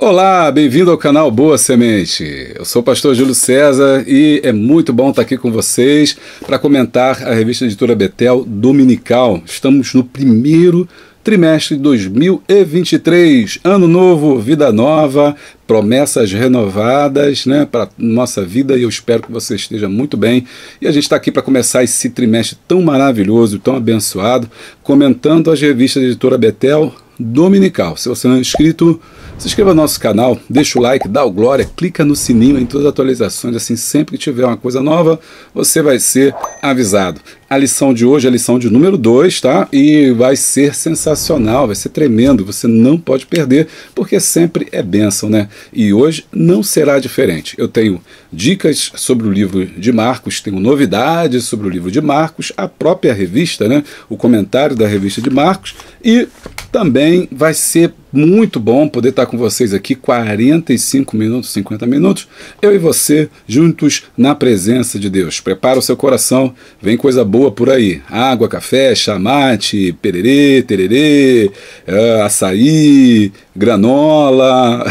Olá, bem-vindo ao canal Boa Semente. Eu sou o pastor Júlio César e é muito bom estar aqui com vocês para comentar a revista Editora Betel Dominical. Estamos no primeiro trimestre de 2023, ano novo, vida nova, promessas renovadas, né, para nossa vida, e eu espero que você esteja muito bem. E a gente está aqui para começar esse trimestre tão maravilhoso, tão abençoado, comentando as revistas da Editora Betel Dominical. Se você não é inscrito, se inscreva no nosso canal, deixa o like, dá o glória, clica no sininho em todas as atualizações, assim sempre que tiver uma coisa nova, você vai ser avisado. A lição de hoje é a lição de número 2, tá? E vai ser sensacional, vai ser tremendo, você não pode perder, porque sempre é bênção, né? E hoje não será diferente. Eu tenho dicas sobre o livro de Marcos, tenho novidades sobre o livro de Marcos, a própria revista, né? O comentário da revista de Marcos, e também vai ser muito bom poder estar com vocês aqui 45 minutos, 50 minutos, eu e você juntos na presença de Deus. Prepara o seu coração, vem coisa boa por aí. Água, café, chamate, pererê, tererê, açaí, granola.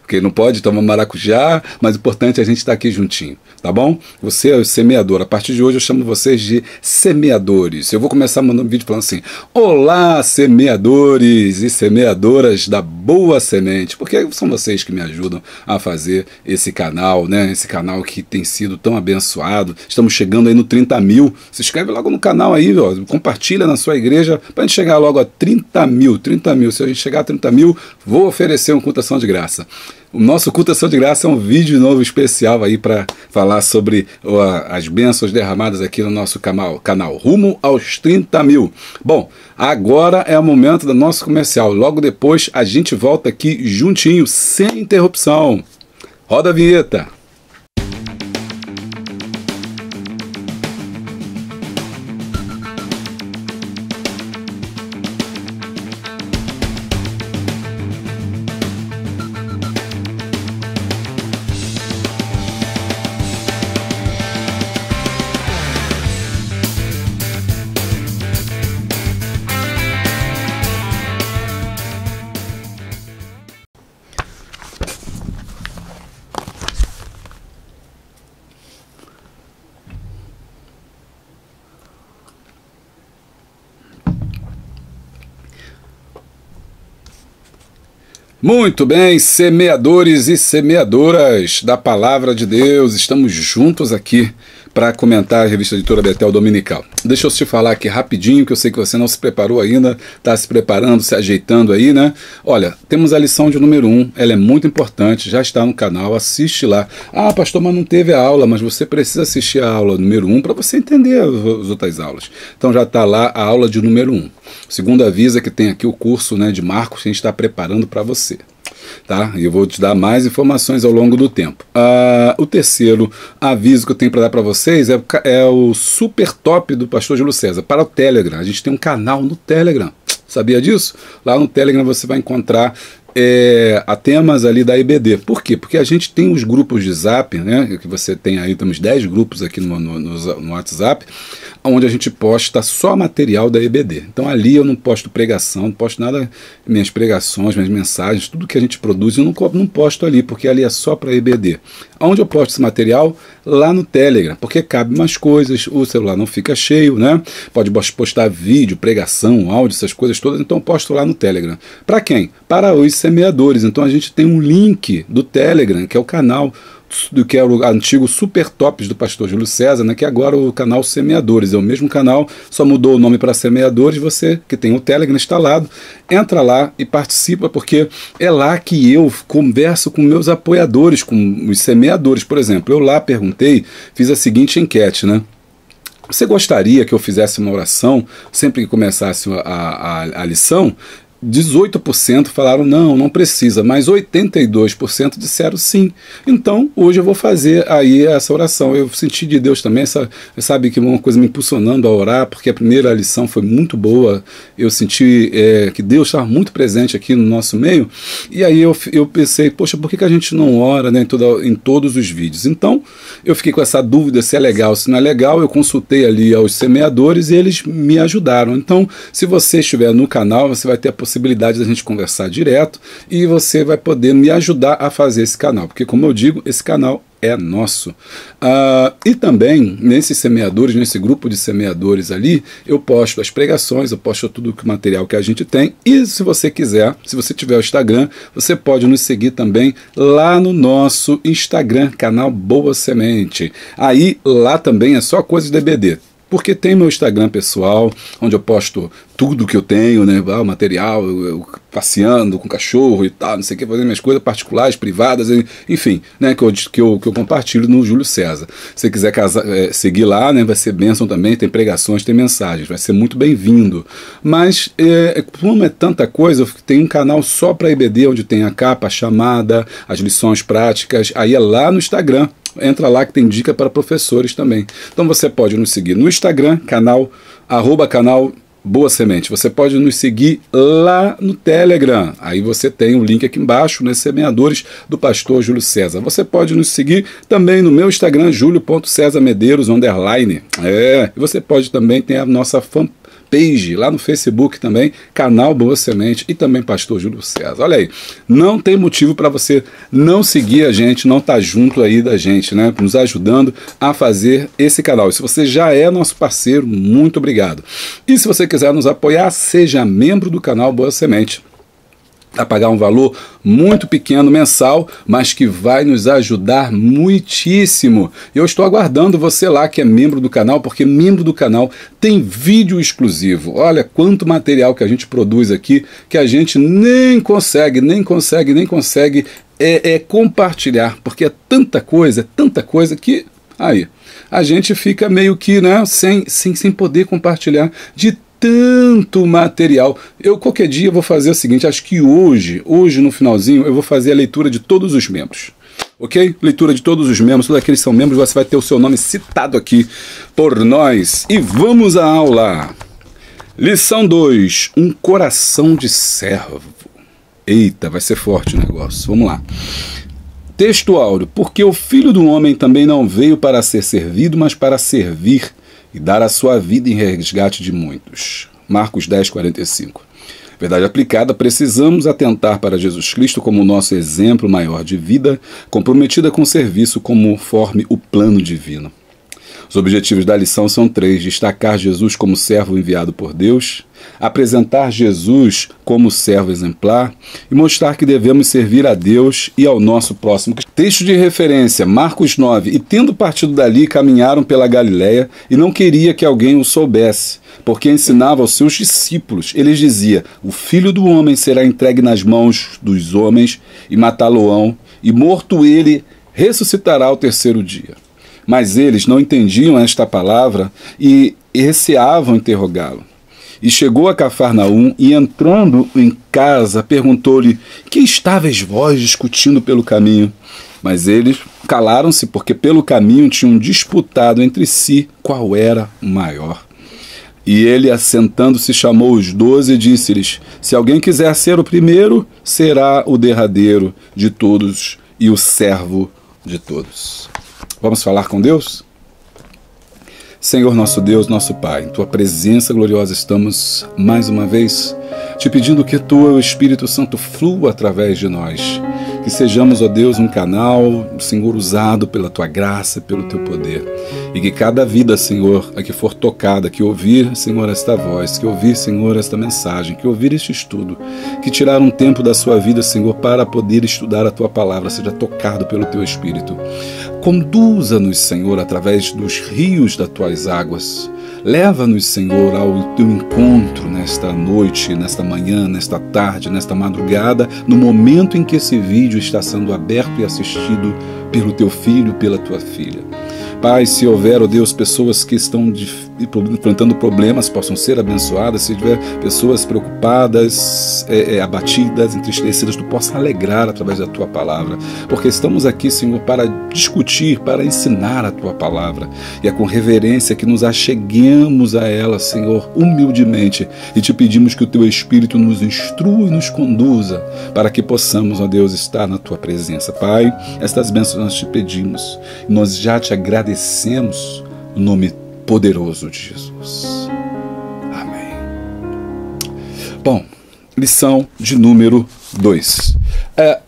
Porque não pode tomar maracujá, mas o importante é a gente estar aqui juntinho, tá bom? Você é o semeador. A partir de hoje eu chamo vocês de semeadores. Eu vou começar mandando um vídeo falando assim: olá, semeadores e semeadoras da Boa Semente, porque são vocês que me ajudam a fazer esse canal, né? Esse canal que tem sido tão abençoado. Estamos chegando aí no 30 mil. Se inscreve logo no canal aí, ó. Compartilha na sua igreja pra gente chegar logo a 30 mil. 30 mil. Se a gente chegar a 30 mil, vou oferecer um culto de graça. O nosso culto ação de graça é um vídeo novo especial aí para falar sobre as bênçãos derramadas aqui no nosso canal rumo aos 30 mil. Bom, agora é o momento do nosso comercial. Logo depois a gente volta aqui juntinho, sem interrupção. Roda a vinheta. Muito bem, semeadores e semeadoras da Palavra de Deus, estamos juntos aqui para comentar a revista Editora Betel Dominical. Deixa eu te falar aqui rapidinho, que eu sei que você não se preparou ainda, está se preparando, se ajeitando aí, né? Olha, temos a lição de número 1, ela é muito importante, já está no canal, assiste lá. Ah, pastor, mas não teve a aula, mas você precisa assistir a aula número 1 para você entender as outras aulas. Então já está lá a aula de número 1. Segundo avisa que tem aqui o curso, né, de Marcos, que a gente está preparando para você. Tá? E eu vou te dar mais informações ao longo do tempo. O terceiro aviso que eu tenho para dar para vocês é o super top do pastor Júlio César para o Telegram. A gente tem um canal no Telegram. Sabia disso? Lá no Telegram você vai encontrar a temas ali da EBD. Por quê? Porque a gente tem os grupos de Zap, né? Que você tem aí, temos 10 grupos aqui no WhatsApp, onde a gente posta só material da EBD. Então ali eu não posto pregação, não posto nada, minhas pregações, minhas mensagens, tudo que a gente produz eu não posto ali, porque ali é só para EBD. Onde eu posto esse material? Lá no Telegram, porque cabe mais coisas, o celular não fica cheio, né? Pode postar vídeo, pregação, áudio, essas coisas todas, então eu posto lá no Telegram. Para quem? Para os semeadores. Então a gente tem um link do Telegram, que é o canal do que era o antigo Super Tops do pastor Júlio César, né, que agora é o canal Semeadores, é o mesmo canal, só mudou o nome para Semeadores. Você que tem o Telegram instalado, entra lá e participa, porque é lá que eu converso com meus apoiadores, com os semeadores. Por exemplo, eu lá perguntei, fiz a seguinte enquete, né? Você gostaria que eu fizesse uma oração sempre que começasse a lição? 18% falaram não precisa, mas 82% disseram sim. Então, hoje eu vou fazer aí essa oração. Eu senti de Deus também, sabe, que uma coisa me impulsionando a orar, porque a primeira lição foi muito boa. Eu senti que Deus estava muito presente aqui no nosso meio, e aí eu pensei, poxa, por que a gente não ora, né, em todos os vídeos? Então, eu fiquei com essa dúvida se é legal, se não é legal. Eu consultei ali aos semeadores e eles me ajudaram. Então, se você estiver no canal, você vai ter a possibilidade possibilidade da gente conversar direto e você vai poder me ajudar a fazer esse canal, porque como eu digo, esse canal é nosso. E também, nesses semeadores, nesse grupo de semeadores ali, eu posto as pregações, eu posto tudo o material que a gente tem, e se você quiser, se você tiver o Instagram, você pode nos seguir também lá no nosso Instagram, canal Boa Semente. Aí, lá também é só coisa de EBD. Porque tem meu Instagram pessoal, onde eu posto tudo que eu tenho, né? O material, eu passeando com cachorro e tal, não sei o que, fazendo minhas coisas particulares, privadas, enfim, né? Que eu compartilho no Júlio César. Se você quiser seguir lá, né? Vai ser bênção também, tem pregações, tem mensagens, vai ser muito bem-vindo. Mas, como é tanta coisa, eu tenho um canal só para EBD, onde tem a capa, a chamada, as lições práticas, aí é lá no Instagram. Entra lá que tem dica para professores também. Então você pode nos seguir no Instagram, canal Boa Semente. Você pode nos seguir lá no Telegram. Aí você tem o link aqui embaixo, né, Semeadores do Pastor Júlio César. Você pode nos seguir também no meu Instagram, julio.cesarmedeiros_. E você pode também ter a nossa fanpage lá no Facebook também, canal Boa Semente e também Pastor Júlio César. Olha aí, não tem motivo para você não seguir a gente, não estar junto aí da gente, né? Nos ajudando a fazer esse canal. E se você já é nosso parceiro, muito obrigado. E se você quiser nos apoiar, seja membro do canal Boa Semente. A pagar um valor muito pequeno mensal, mas que vai nos ajudar muitíssimo. Eu estou aguardando você lá que é membro do canal, porque membro do canal tem vídeo exclusivo. Olha quanto material que a gente produz aqui, que a gente nem consegue compartilhar, porque é tanta coisa que aí a gente fica meio que, né, sem poder compartilhar de tanto material. Qualquer dia eu vou fazer o seguinte, acho que hoje no finalzinho, eu vou fazer a leitura de todos os membros. Ok? Leitura de todos os membros, todos aqueles que são membros, você vai ter o seu nome citado aqui por nós. E vamos à aula. Lição 2, um coração de servo. Eita, vai ser forte o negócio. Vamos lá. Texto áureo. Porque o Filho do Homem também não veio para ser servido, mas para servir e dar a sua vida em resgate de muitos. Marcos 10, 45. Verdade aplicada, precisamos atentar para Jesus Cristo como nosso exemplo maior de vida, comprometida com o serviço conforme o plano divino. Os objetivos da lição são 3: destacar Jesus como servo enviado por Deus, apresentar Jesus como servo exemplar e mostrar que devemos servir a Deus e ao nosso próximo. Texto de referência, Marcos 9. E tendo partido dali, caminharam pela Galiléia e não queria que alguém o soubesse, porque ensinava aos seus discípulos. Ele dizia: o Filho do Homem será entregue nas mãos dos homens e matá-lo-ão, e morto ele, ressuscitará ao terceiro dia. Mas eles não entendiam esta palavra e receavam interrogá-lo. E chegou a Cafarnaum e, entrando em casa, perguntou-lhe: que estáveis vós discutindo pelo caminho? Mas eles calaram-se, porque pelo caminho tinham disputado entre si qual era o maior. E ele, assentando-se, chamou os 12 e disse-lhes: se alguém quiser ser o primeiro, será o derradeiro de todos e o servo de todos. Vamos falar com Deus? Senhor nosso Deus, nosso Pai, em Tua presença gloriosa estamos mais uma vez te pedindo que o Espírito Santo flua através de nós, que sejamos, ó Deus, um canal, Senhor, usado pela Tua graça, pelo Teu poder, e que cada vida, Senhor, a que for tocada, que ouvir, Senhor, esta voz, que ouvir, Senhor, esta mensagem, que ouvir este estudo, que tirar um tempo da sua vida, Senhor, para poder estudar a Tua palavra, seja tocado pelo Teu Espírito. Conduza-nos, Senhor, através dos rios das Tuas águas. Leva-nos, Senhor, ao Teu encontro nesta noite, nesta manhã, nesta tarde, nesta madrugada, no momento em que esse vídeo está sendo aberto e assistido pelo Teu Filho, pela Tua Filha. Pai, se houver, ó Deus, pessoas que estão enfrentando problemas, possam ser abençoadas. Se tiver pessoas preocupadas, abatidas, entristecidas, Tu possa alegrar através da Tua palavra. Porque estamos aqui, Senhor, para discutir, para ensinar a Tua palavra. E é com reverência que nos acheguemos a ela, Senhor, humildemente. E Te pedimos que o Teu Espírito nos instrua e nos conduza, para que possamos, ó Deus, estar na Tua presença. Pai, estas bênçãos nós Te pedimos. Nós já Te agradecemos no nome poderoso de Jesus. Amém. Bom, lição de número 2.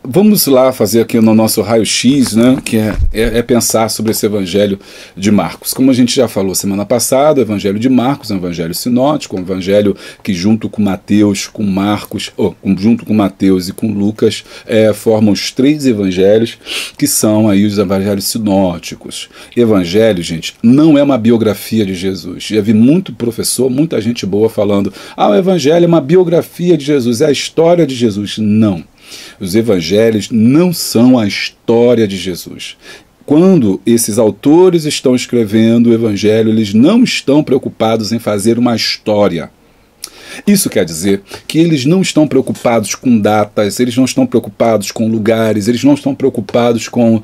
Vamos lá fazer aqui no nosso raio-x, né, que é pensar sobre esse evangelho de Marcos. Como a gente já falou semana passada, o evangelho de Marcos é um evangelho sinótico, um evangelho que junto com Mateus, com Marcos, junto com Mateus e com Lucas, formam os 3 evangelhos que são aí os evangelhos sinóticos. Evangelho, gente, não é uma biografia de Jesus. Já vi muito professor, muita gente boa falando, o evangelho é uma biografia de Jesus, é a história de Jesus. Não. Os evangelhos não são a história de Jesus. Quando esses autores estão escrevendo o evangelho, eles não estão preocupados em fazer uma história. Isso quer dizer que eles não estão preocupados com datas, eles não estão preocupados com lugares, eles não estão preocupados com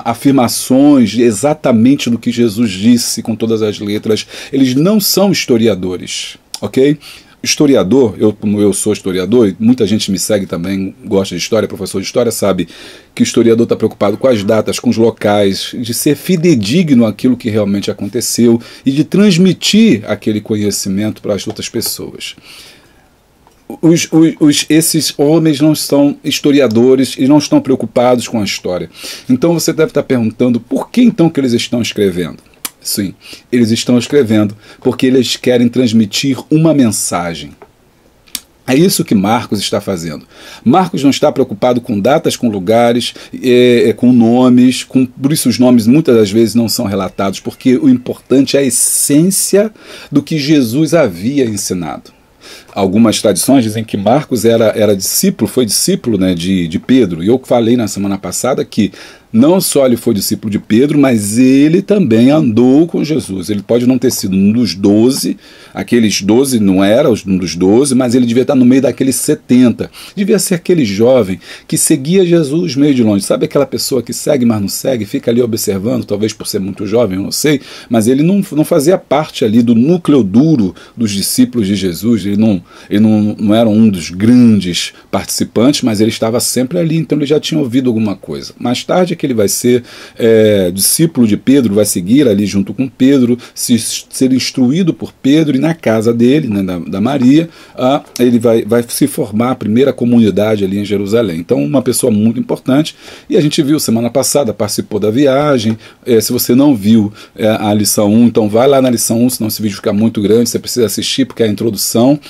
afirmações exatamente do que Jesus disse com todas as letras. Eles não são historiadores, ok? Historiador, como eu sou historiador, e muita gente me segue também, gosta de história, professor de história, sabe que o historiador está preocupado com as datas, com os locais, de ser fidedigno àquilo que realmente aconteceu e de transmitir aquele conhecimento para as outras pessoas. Esses homens não são historiadores e não estão preocupados com a história. Então você deve estar perguntando por que então que eles estão escrevendo? Sim, eles estão escrevendo porque eles querem transmitir uma mensagem. É isso que Marcos está fazendo. Marcos não está preocupado com datas, com lugares, com nomes, por isso os nomes muitas das vezes não são relatados, porque o importante é a essência do que Jesus havia ensinado. Algumas tradições dizem que Marcos foi discípulo, né, de Pedro, e eu falei na semana passada que não só ele foi discípulo de Pedro, mas ele também andou com Jesus. Ele pode não ter sido um dos 12, aqueles 12 não era um dos 12, mas ele devia estar no meio daqueles 70. Devia ser aquele jovem que seguia Jesus meio de longe. Sabe aquela pessoa que segue, mas não segue, fica ali observando, talvez por ser muito jovem, eu não sei, mas ele não fazia parte ali do núcleo duro dos discípulos de Jesus, ele não era um dos grandes participantes, mas ele estava sempre ali, então ele já tinha ouvido alguma coisa. Mais tarde que ele vai ser discípulo de Pedro, vai seguir ali junto com Pedro, ser instruído por Pedro, e na casa dele, né, da Maria, ele vai se formar a primeira comunidade ali em Jerusalém. Então uma pessoa muito importante, e a gente viu semana passada, participou da viagem. Se você não viu a lição 1, então vai lá na lição 1, senão esse vídeo fica muito grande, você precisa assistir porque é a introdução.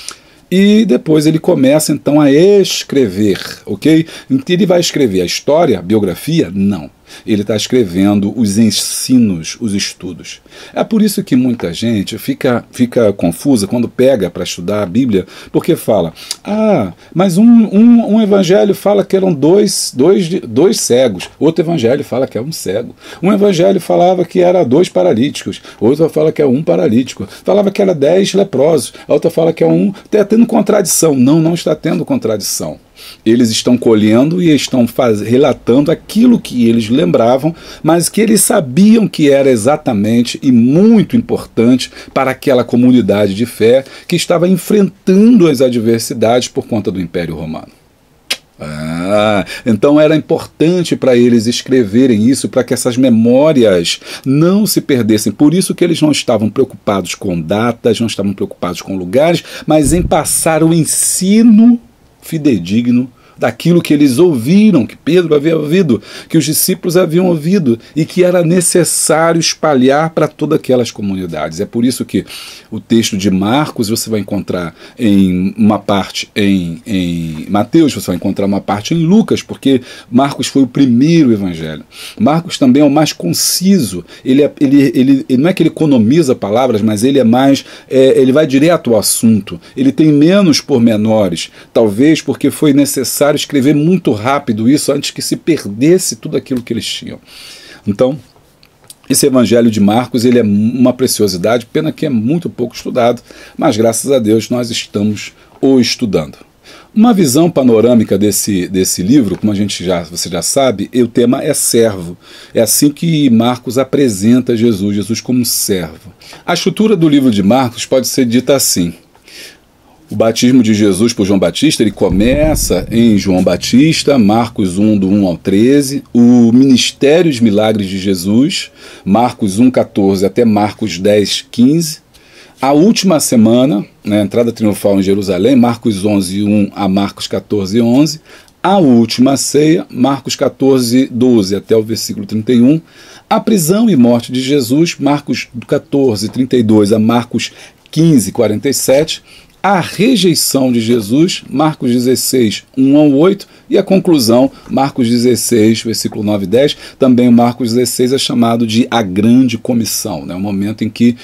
E depois ele começa então a escrever, ok? Então ele vai escrever a história, a biografia? Não. Ele está escrevendo os ensinos, os estudos. É por isso que muita gente fica confusa quando pega para estudar a Bíblia, porque fala, mas um evangelho fala que eram dois cegos, outro evangelho fala que é um cego, um evangelho falava que era 2 paralíticos, outro fala que é 1 paralítico, falava que era 10 leprosos, a outra fala que é 1, está tendo contradição. Não está tendo contradição. Eles estão colhendo e estão relatando aquilo que eles lembravam, mas que eles sabiam que era exatamente e muito importante para aquela comunidade de fé que estava enfrentando as adversidades por conta do Império Romano. Então era importante para eles escreverem isso, para que essas memórias não se perdessem. Por isso que eles não estavam preocupados com datas, não estavam preocupados com lugares, mas em passar o ensino fidedigno daquilo que eles ouviram, que Pedro havia ouvido, que os discípulos haviam ouvido e que era necessário espalhar para todas aquelas comunidades. É por isso que o texto de Marcos você vai encontrar em uma parte em Mateus, você vai encontrar uma parte em Lucas, porque Marcos foi o primeiro evangelho. Marcos também é o mais conciso, ele não é que ele economiza palavras, mas ele é mais, ele vai direto ao assunto, ele tem menos pormenores, talvez porque foi necessário escrever muito rápido isso antes que se perdesse tudo aquilo que eles tinham. Então, esse evangelho de Marcos, ele é uma preciosidade, pena que é muito pouco estudado, mas graças a Deus nós estamos o estudando. Uma visão panorâmica desse livro, como você já sabe, o tema é servo. É assim que Marcos apresenta Jesus como servo. A estrutura do livro de Marcos pode ser dita assim. O batismo de Jesus por João Batista, ele começa em João Batista, Marcos 1, do 1 ao 13, o ministério dos milagres de Jesus, Marcos 1, 14 até Marcos 10, 15, A última semana, né, entrada triunfal em Jerusalém, Marcos 11, 1 a Marcos 14, 11. A última ceia, Marcos 14, 12 até o versículo 31. A prisão e morte de Jesus, Marcos 14, 32 a Marcos 15, 47. A rejeição de Jesus, Marcos 16, 1 ao 8, e a conclusão, Marcos 16, versículo 9 e 10, também o Marcos 16 é chamado de a grande comissão, né? O momento em que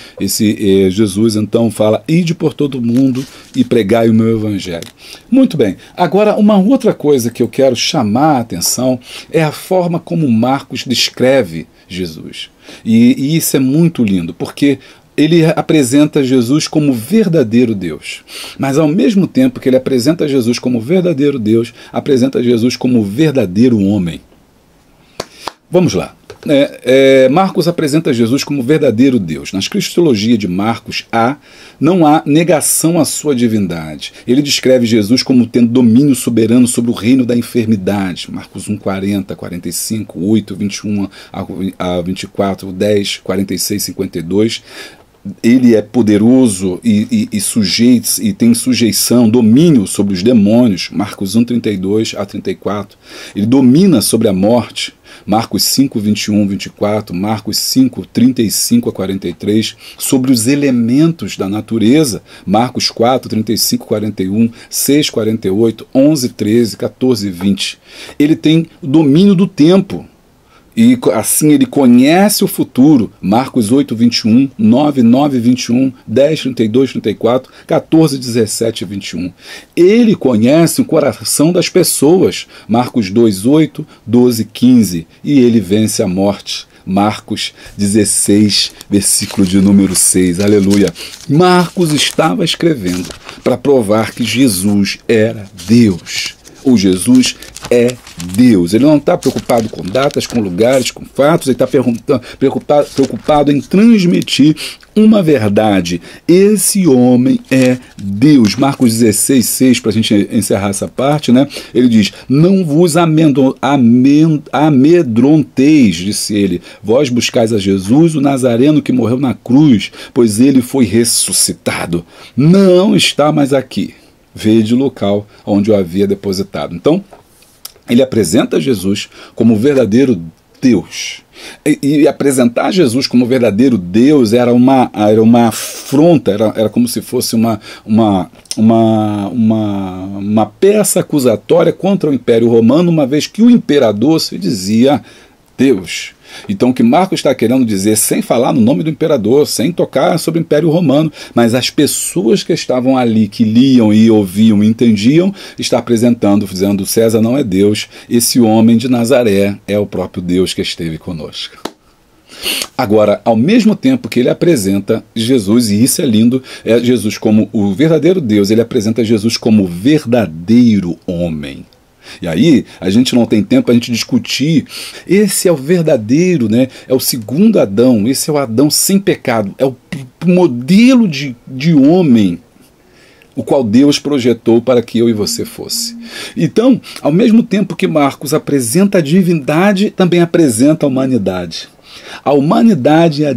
Jesus então fala, ide por todo mundo e pregai o meu evangelho. Muito bem, agora uma outra coisa que eu quero chamar a atenção é a forma como Marcos descreve Jesus, e isso é muito lindo, porque ele apresenta Jesus como verdadeiro Deus. Mas ao mesmo tempo que ele apresenta Jesus como verdadeiro Deus, apresenta Jesus como verdadeiro homem. Vamos lá. Marcos apresenta Jesus como verdadeiro Deus. Na cristologia de Marcos não há negação à sua divindade. Ele descreve Jesus como tendo domínio soberano sobre o reino da enfermidade. Marcos 1, 40, 45, 8, 21 a 24, 10, 46, 52. Ele é poderoso e sujeito, e tem sujeição, domínio sobre os demônios, Marcos 1, 32 a 34. Ele domina sobre a morte, Marcos 5, 21, 24, Marcos 5, 35 a 43, sobre os elementos da natureza, Marcos 4, 35, 41, 6, 48, 11, 13, 14 e 20. Ele tem domínio do tempo, e assim ele conhece o futuro, Marcos 8, 21, 9, 9, 21, 10, 32, 34, 14, 17 e 21. Ele conhece o coração das pessoas, Marcos 2, 8, 12, 15, e ele vence a morte. Marcos 16, versículo de número 6, aleluia. Marcos estava escrevendo para provar que Jesus era Deus. O Jesus é Deus. Ele não está preocupado com datas, com lugares, com fatos, ele está preocupado em transmitir uma verdade. Esse homem é Deus. Marcos 16, 6, para a gente encerrar essa parte, né? Ele diz, não vos amedronteis, disse ele, vós buscais a Jesus, o Nazareno que morreu na cruz, pois ele foi ressuscitado. Não está mais aqui. Vede o local onde o havia depositado. Então, ele apresenta Jesus como verdadeiro Deus. E apresentar Jesus como verdadeiro Deus era uma afronta, era como se fosse uma peça acusatória contra o Império Romano, uma vez que o imperador se dizia Deus. Então o que Marcos está querendo dizer, sem falar no nome do imperador, sem tocar sobre o Império Romano, mas as pessoas que estavam ali, que liam e ouviam e entendiam, está apresentando, dizendo, César não é Deus, esse homem de Nazaré é o próprio Deus que esteve conosco. Agora, ao mesmo tempo que ele apresenta Jesus, e isso é lindo, é Jesus como o verdadeiro Deus, ele apresenta Jesus como verdadeiro homem. E aí, a gente não tem tempo para a gente discutir, esse é o verdadeiro, né? É o segundo Adão, esse é o Adão sem pecado, é o modelo de homem, o qual Deus projetou para que eu e você fosse. Então, ao mesmo tempo que Marcos apresenta a divindade, também apresenta a humanidade. A humanidade, a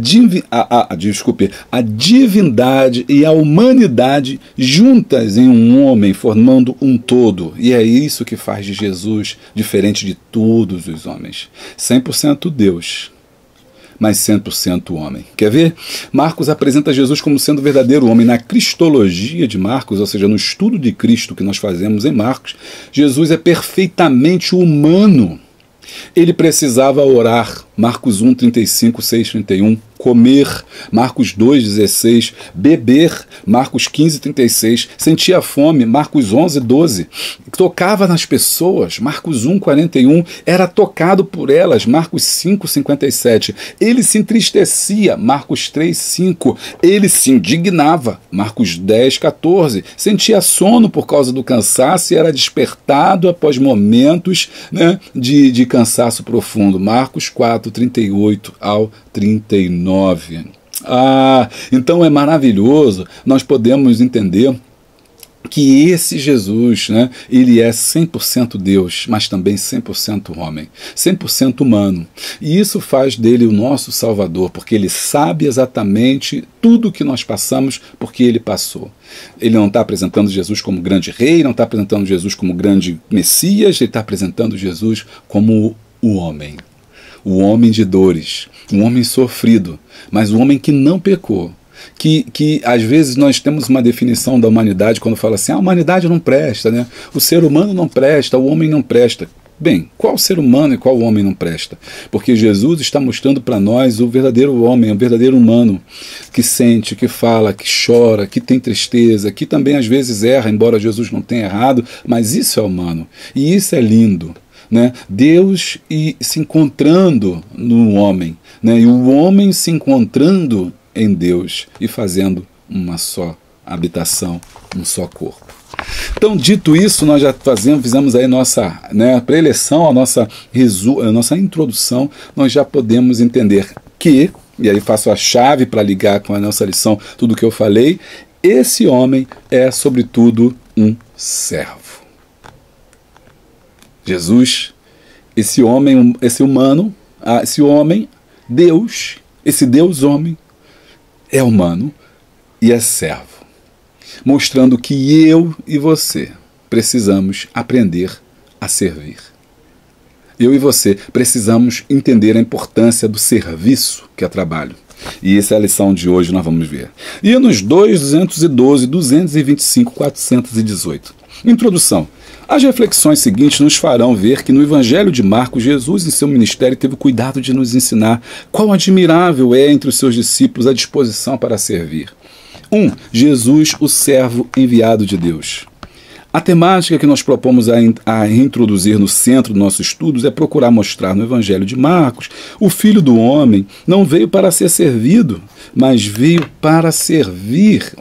divindade e a humanidade juntas em um homem, formando um todo. E é isso que faz de Jesus diferente de todos os homens. 100% Deus, mas 100% homem. Quer ver? Marcos apresenta Jesus como sendo verdadeiro homem. Na cristologia de Marcos, ou seja, no estudo de Cristo que nós fazemos em Marcos, Jesus é perfeitamente humano. Ele precisava orar, Marcos 1, 35, 6, 31, comer, Marcos 2, 16, beber, Marcos 15, 36, sentia fome, Marcos 11, 12, tocava nas pessoas, Marcos 1, 41, era tocado por elas, Marcos 5, 57, ele se entristecia, Marcos 3, 5, ele se indignava, Marcos 10, 14, sentia sono por causa do cansaço e era despertado após momentos, né, de cansaço profundo, Marcos 4, 38 ao 39. Então é maravilhoso, nós podemos entender que esse Jesus, né, ele é 100% Deus, mas também 100% homem, 100% humano. E isso faz dele o nosso Salvador, porque ele sabe exatamente tudo o que nós passamos, porque ele passou. Ele não está apresentando Jesus como grande rei, não está apresentando Jesus como grande Messias, ele está apresentando Jesus como o homem de dores, um homem sofrido, mas um homem que não pecou. Que às vezes nós temos uma definição da humanidade quando fala assim, a humanidade não presta, né? O ser humano não presta, o homem não presta. Bem, qual ser humano e qual homem não presta? Porque Jesus está mostrando para nós o verdadeiro homem, o verdadeiro humano, que sente, que fala, que chora, que tem tristeza, que também às vezes erra, embora Jesus não tenha errado, mas isso é humano, e isso é lindo. Né? Deus se encontrando no homem, né? E o homem se encontrando em Deus e fazendo uma só habitação, um só corpo. Então, dito isso, nós já fizemos aí nossa, né, preleção, a nossa introdução, nós já podemos entender que, e aí faço a chave para ligar com a nossa lição, tudo o que eu falei, esse homem é, sobretudo, um servo. Jesus, esse homem, esse humano, esse homem, Deus, esse Deus homem, é humano e é servo, mostrando que eu e você precisamos aprender a servir. Eu e você precisamos entender a importância do serviço, que é trabalho. E essa é a lição de hoje, nós vamos ver. E nos 212, 225, 418. Introdução. As reflexões seguintes nos farão ver que no Evangelho de Marcos, Jesus em seu ministério teve o cuidado de nos ensinar quão admirável é entre os seus discípulos a disposição para servir. 1. Jesus, o servo enviado de Deus. A temática que nós propomos a introduzir no centro dos nossos estudos é procurar mostrar no Evangelho de Marcos o Filho do Homem não veio para ser servido, mas veio para servir.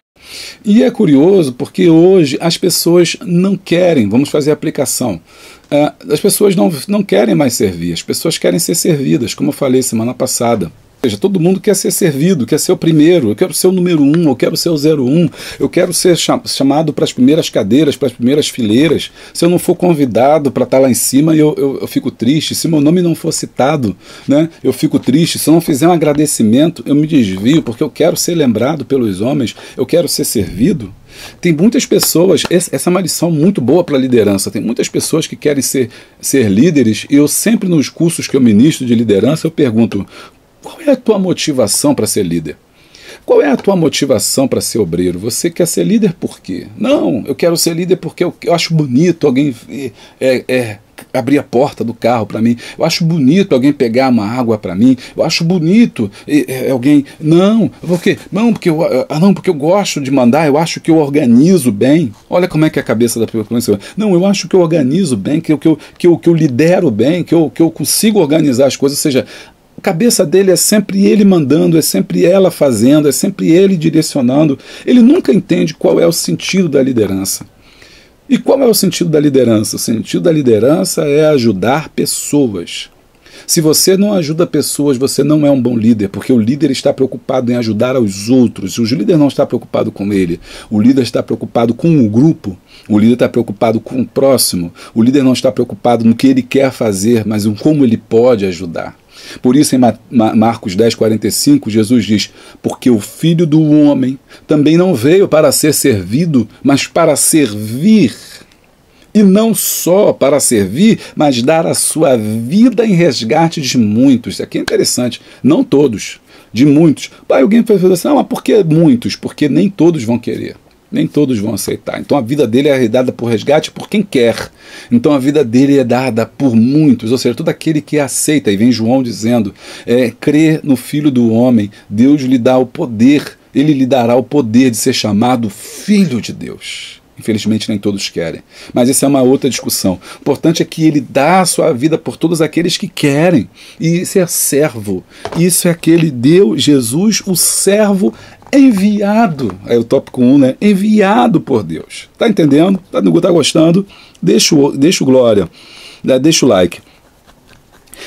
E é curioso porque hoje as pessoas não querem, vamos fazer a aplicação, as pessoas não querem mais servir, as pessoas querem ser servidas, como eu falei semana passada. Ou seja, todo mundo quer ser servido, quer ser o primeiro, eu quero ser o número 1, eu quero ser o 01, eu quero ser chamado para as primeiras cadeiras, para as primeiras fileiras. Se eu não for convidado para estar lá em cima, eu fico triste. Se meu nome não for citado, né, eu fico triste. Se eu não fizer um agradecimento, eu me desvio, porque eu quero ser lembrado pelos homens, eu quero ser servido. Tem muitas pessoas, essa é uma lição muito boa para a liderança, tem muitas pessoas que querem ser líderes, e eu sempre nos cursos que eu ministro de liderança, eu pergunto, qual é a tua motivação para ser líder? Qual é a tua motivação para ser obreiro? Você quer ser líder por quê? Não, eu quero ser líder porque eu acho bonito alguém abrir a porta do carro para mim. Eu acho bonito alguém pegar uma água para mim. Eu acho bonito alguém... Não, por quê? Não, porque eu gosto de mandar, eu acho que eu organizo bem. Olha como é que é a cabeça da pessoa. Não, eu acho que eu organizo bem, que eu lidero bem, que eu consigo organizar as coisas, ou seja... A cabeça dele é sempre ele mandando, é sempre ela fazendo, é sempre ele direcionando. Ele nunca entende qual é o sentido da liderança. E qual é o sentido da liderança? O sentido da liderança é ajudar pessoas. Se você não ajuda pessoas, você não é um bom líder, porque o líder está preocupado em ajudar aos outros. O líder não está preocupado com ele. O líder está preocupado com o grupo. O líder está preocupado com o próximo. O líder não está preocupado no que ele quer fazer, mas em como ele pode ajudar. Por isso, em Marcos 10:45, Jesus diz, porque o Filho do Homem também não veio para ser servido, mas para servir. E não só para servir, mas dar a sua vida em resgate de muitos. Isso aqui é interessante. Não todos, de muitos. Aí alguém vai falar assim, mas por que muitos? Porque nem todos vão querer. Nem todos vão aceitar. Então a vida dele é dada por resgate por quem quer. Então a vida dele é dada por muitos, ou seja, todo aquele que aceita. E vem João dizendo, crê no Filho do Homem, Deus lhe dá o poder, ele lhe dará o poder de ser chamado Filho de Deus. Infelizmente nem todos querem. Mas essa é uma outra discussão. O importante é que ele dá a sua vida por todos aqueles que querem. E isso é servo. Isso é aquele Deus, Jesus, o servo enviado. É o tópico 1, né? Enviado por Deus. Tá entendendo? Tá gostando? Deixa o glória. Deixa o like.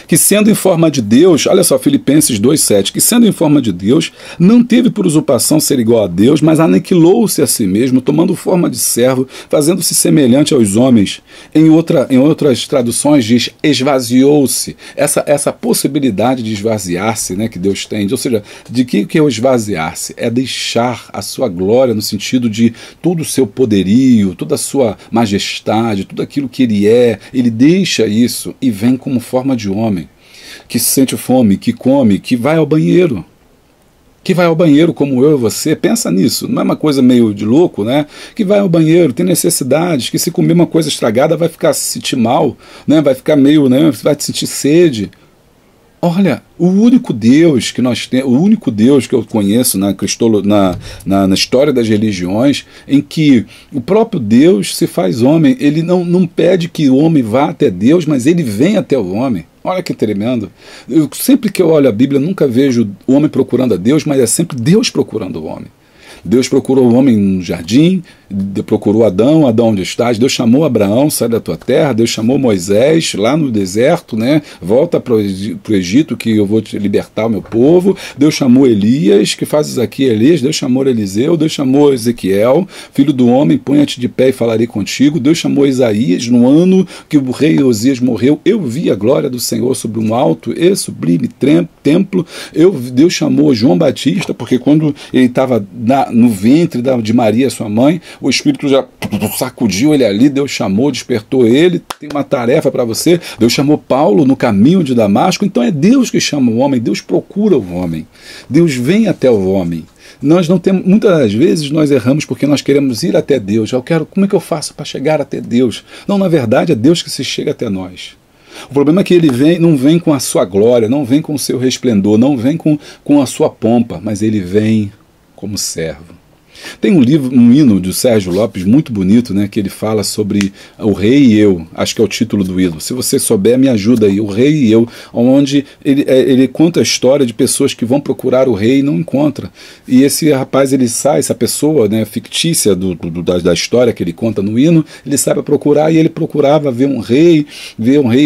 que sendo em forma de Deus, olha só, Filipenses 2,7, que sendo em forma de Deus, não teve por usurpação ser igual a Deus, mas aniquilou-se a si mesmo, tomando forma de servo, fazendo-se semelhante aos homens. Em outras traduções diz, esvaziou-se. Essa possibilidade de esvaziar-se, né, que Deus tem, ou seja, de que é o esvaziar-se? É deixar a sua glória no sentido de todo o seu poderio, toda a sua majestade, tudo aquilo que ele é, ele deixa isso e vem como forma de homem, que sente fome, que come, que vai ao banheiro. Que vai ao banheiro como eu e você, pensa nisso, não é uma coisa meio de louco, né? Que vai ao banheiro, tem necessidades, que se comer uma coisa estragada vai ficar se sentir mal, né? Vai ficar meio, né? Vai sentir sede. Olha, o único Deus que nós temos, o único Deus que eu conheço na história das religiões, em que o próprio Deus se faz homem, ele não pede que o homem vá até Deus, mas ele vem até o homem. Olha que tremendo. Sempre que eu olho a Bíblia, nunca vejo o homem procurando a Deus, mas é sempre Deus procurando o homem. Deus procurou o homem no jardim, procurou Adão, onde estás? Deus chamou Abraão, sai da tua terra. Deus chamou Moisés lá no deserto, né? Volta para o Egito que eu vou te libertar o meu povo. Deus chamou Elias, que fazes aqui, Elias? Deus chamou Eliseu, Deus chamou Ezequiel, filho do homem, põe-te de pé e falarei contigo. Deus chamou Isaías no ano que o rei Osias morreu. Eu vi a glória do Senhor sobre um alto e sublime templo. Deus chamou João Batista, porque quando ele estava no ventre de Maria, sua mãe, o Espírito já sacudiu ele ali, Deus chamou, despertou ele, tem uma tarefa para você. Deus chamou Paulo no caminho de Damasco. Então é Deus que chama o homem, Deus procura o homem, Deus vem até o homem. Nós não temos, muitas vezes nós erramos porque nós queremos ir até Deus. Como é que eu faço para chegar até Deus? Não, na verdade é Deus que se chega até nós. O problema é que ele não vem com a sua glória, não vem com o seu resplendor, não vem com a sua pompa, mas ele vem como servo. Tem um hino do Sérgio Lopes muito bonito, né, que ele fala sobre o rei e eu, acho que é o título do hino. Se você souber, me ajuda aí, o rei e eu, onde ele conta a história de pessoas que vão procurar o rei e não encontram. E esse rapaz, ele sai, essa pessoa, né, fictícia da história que ele conta no hino, ele sai para procurar, e ele procurava ver um rei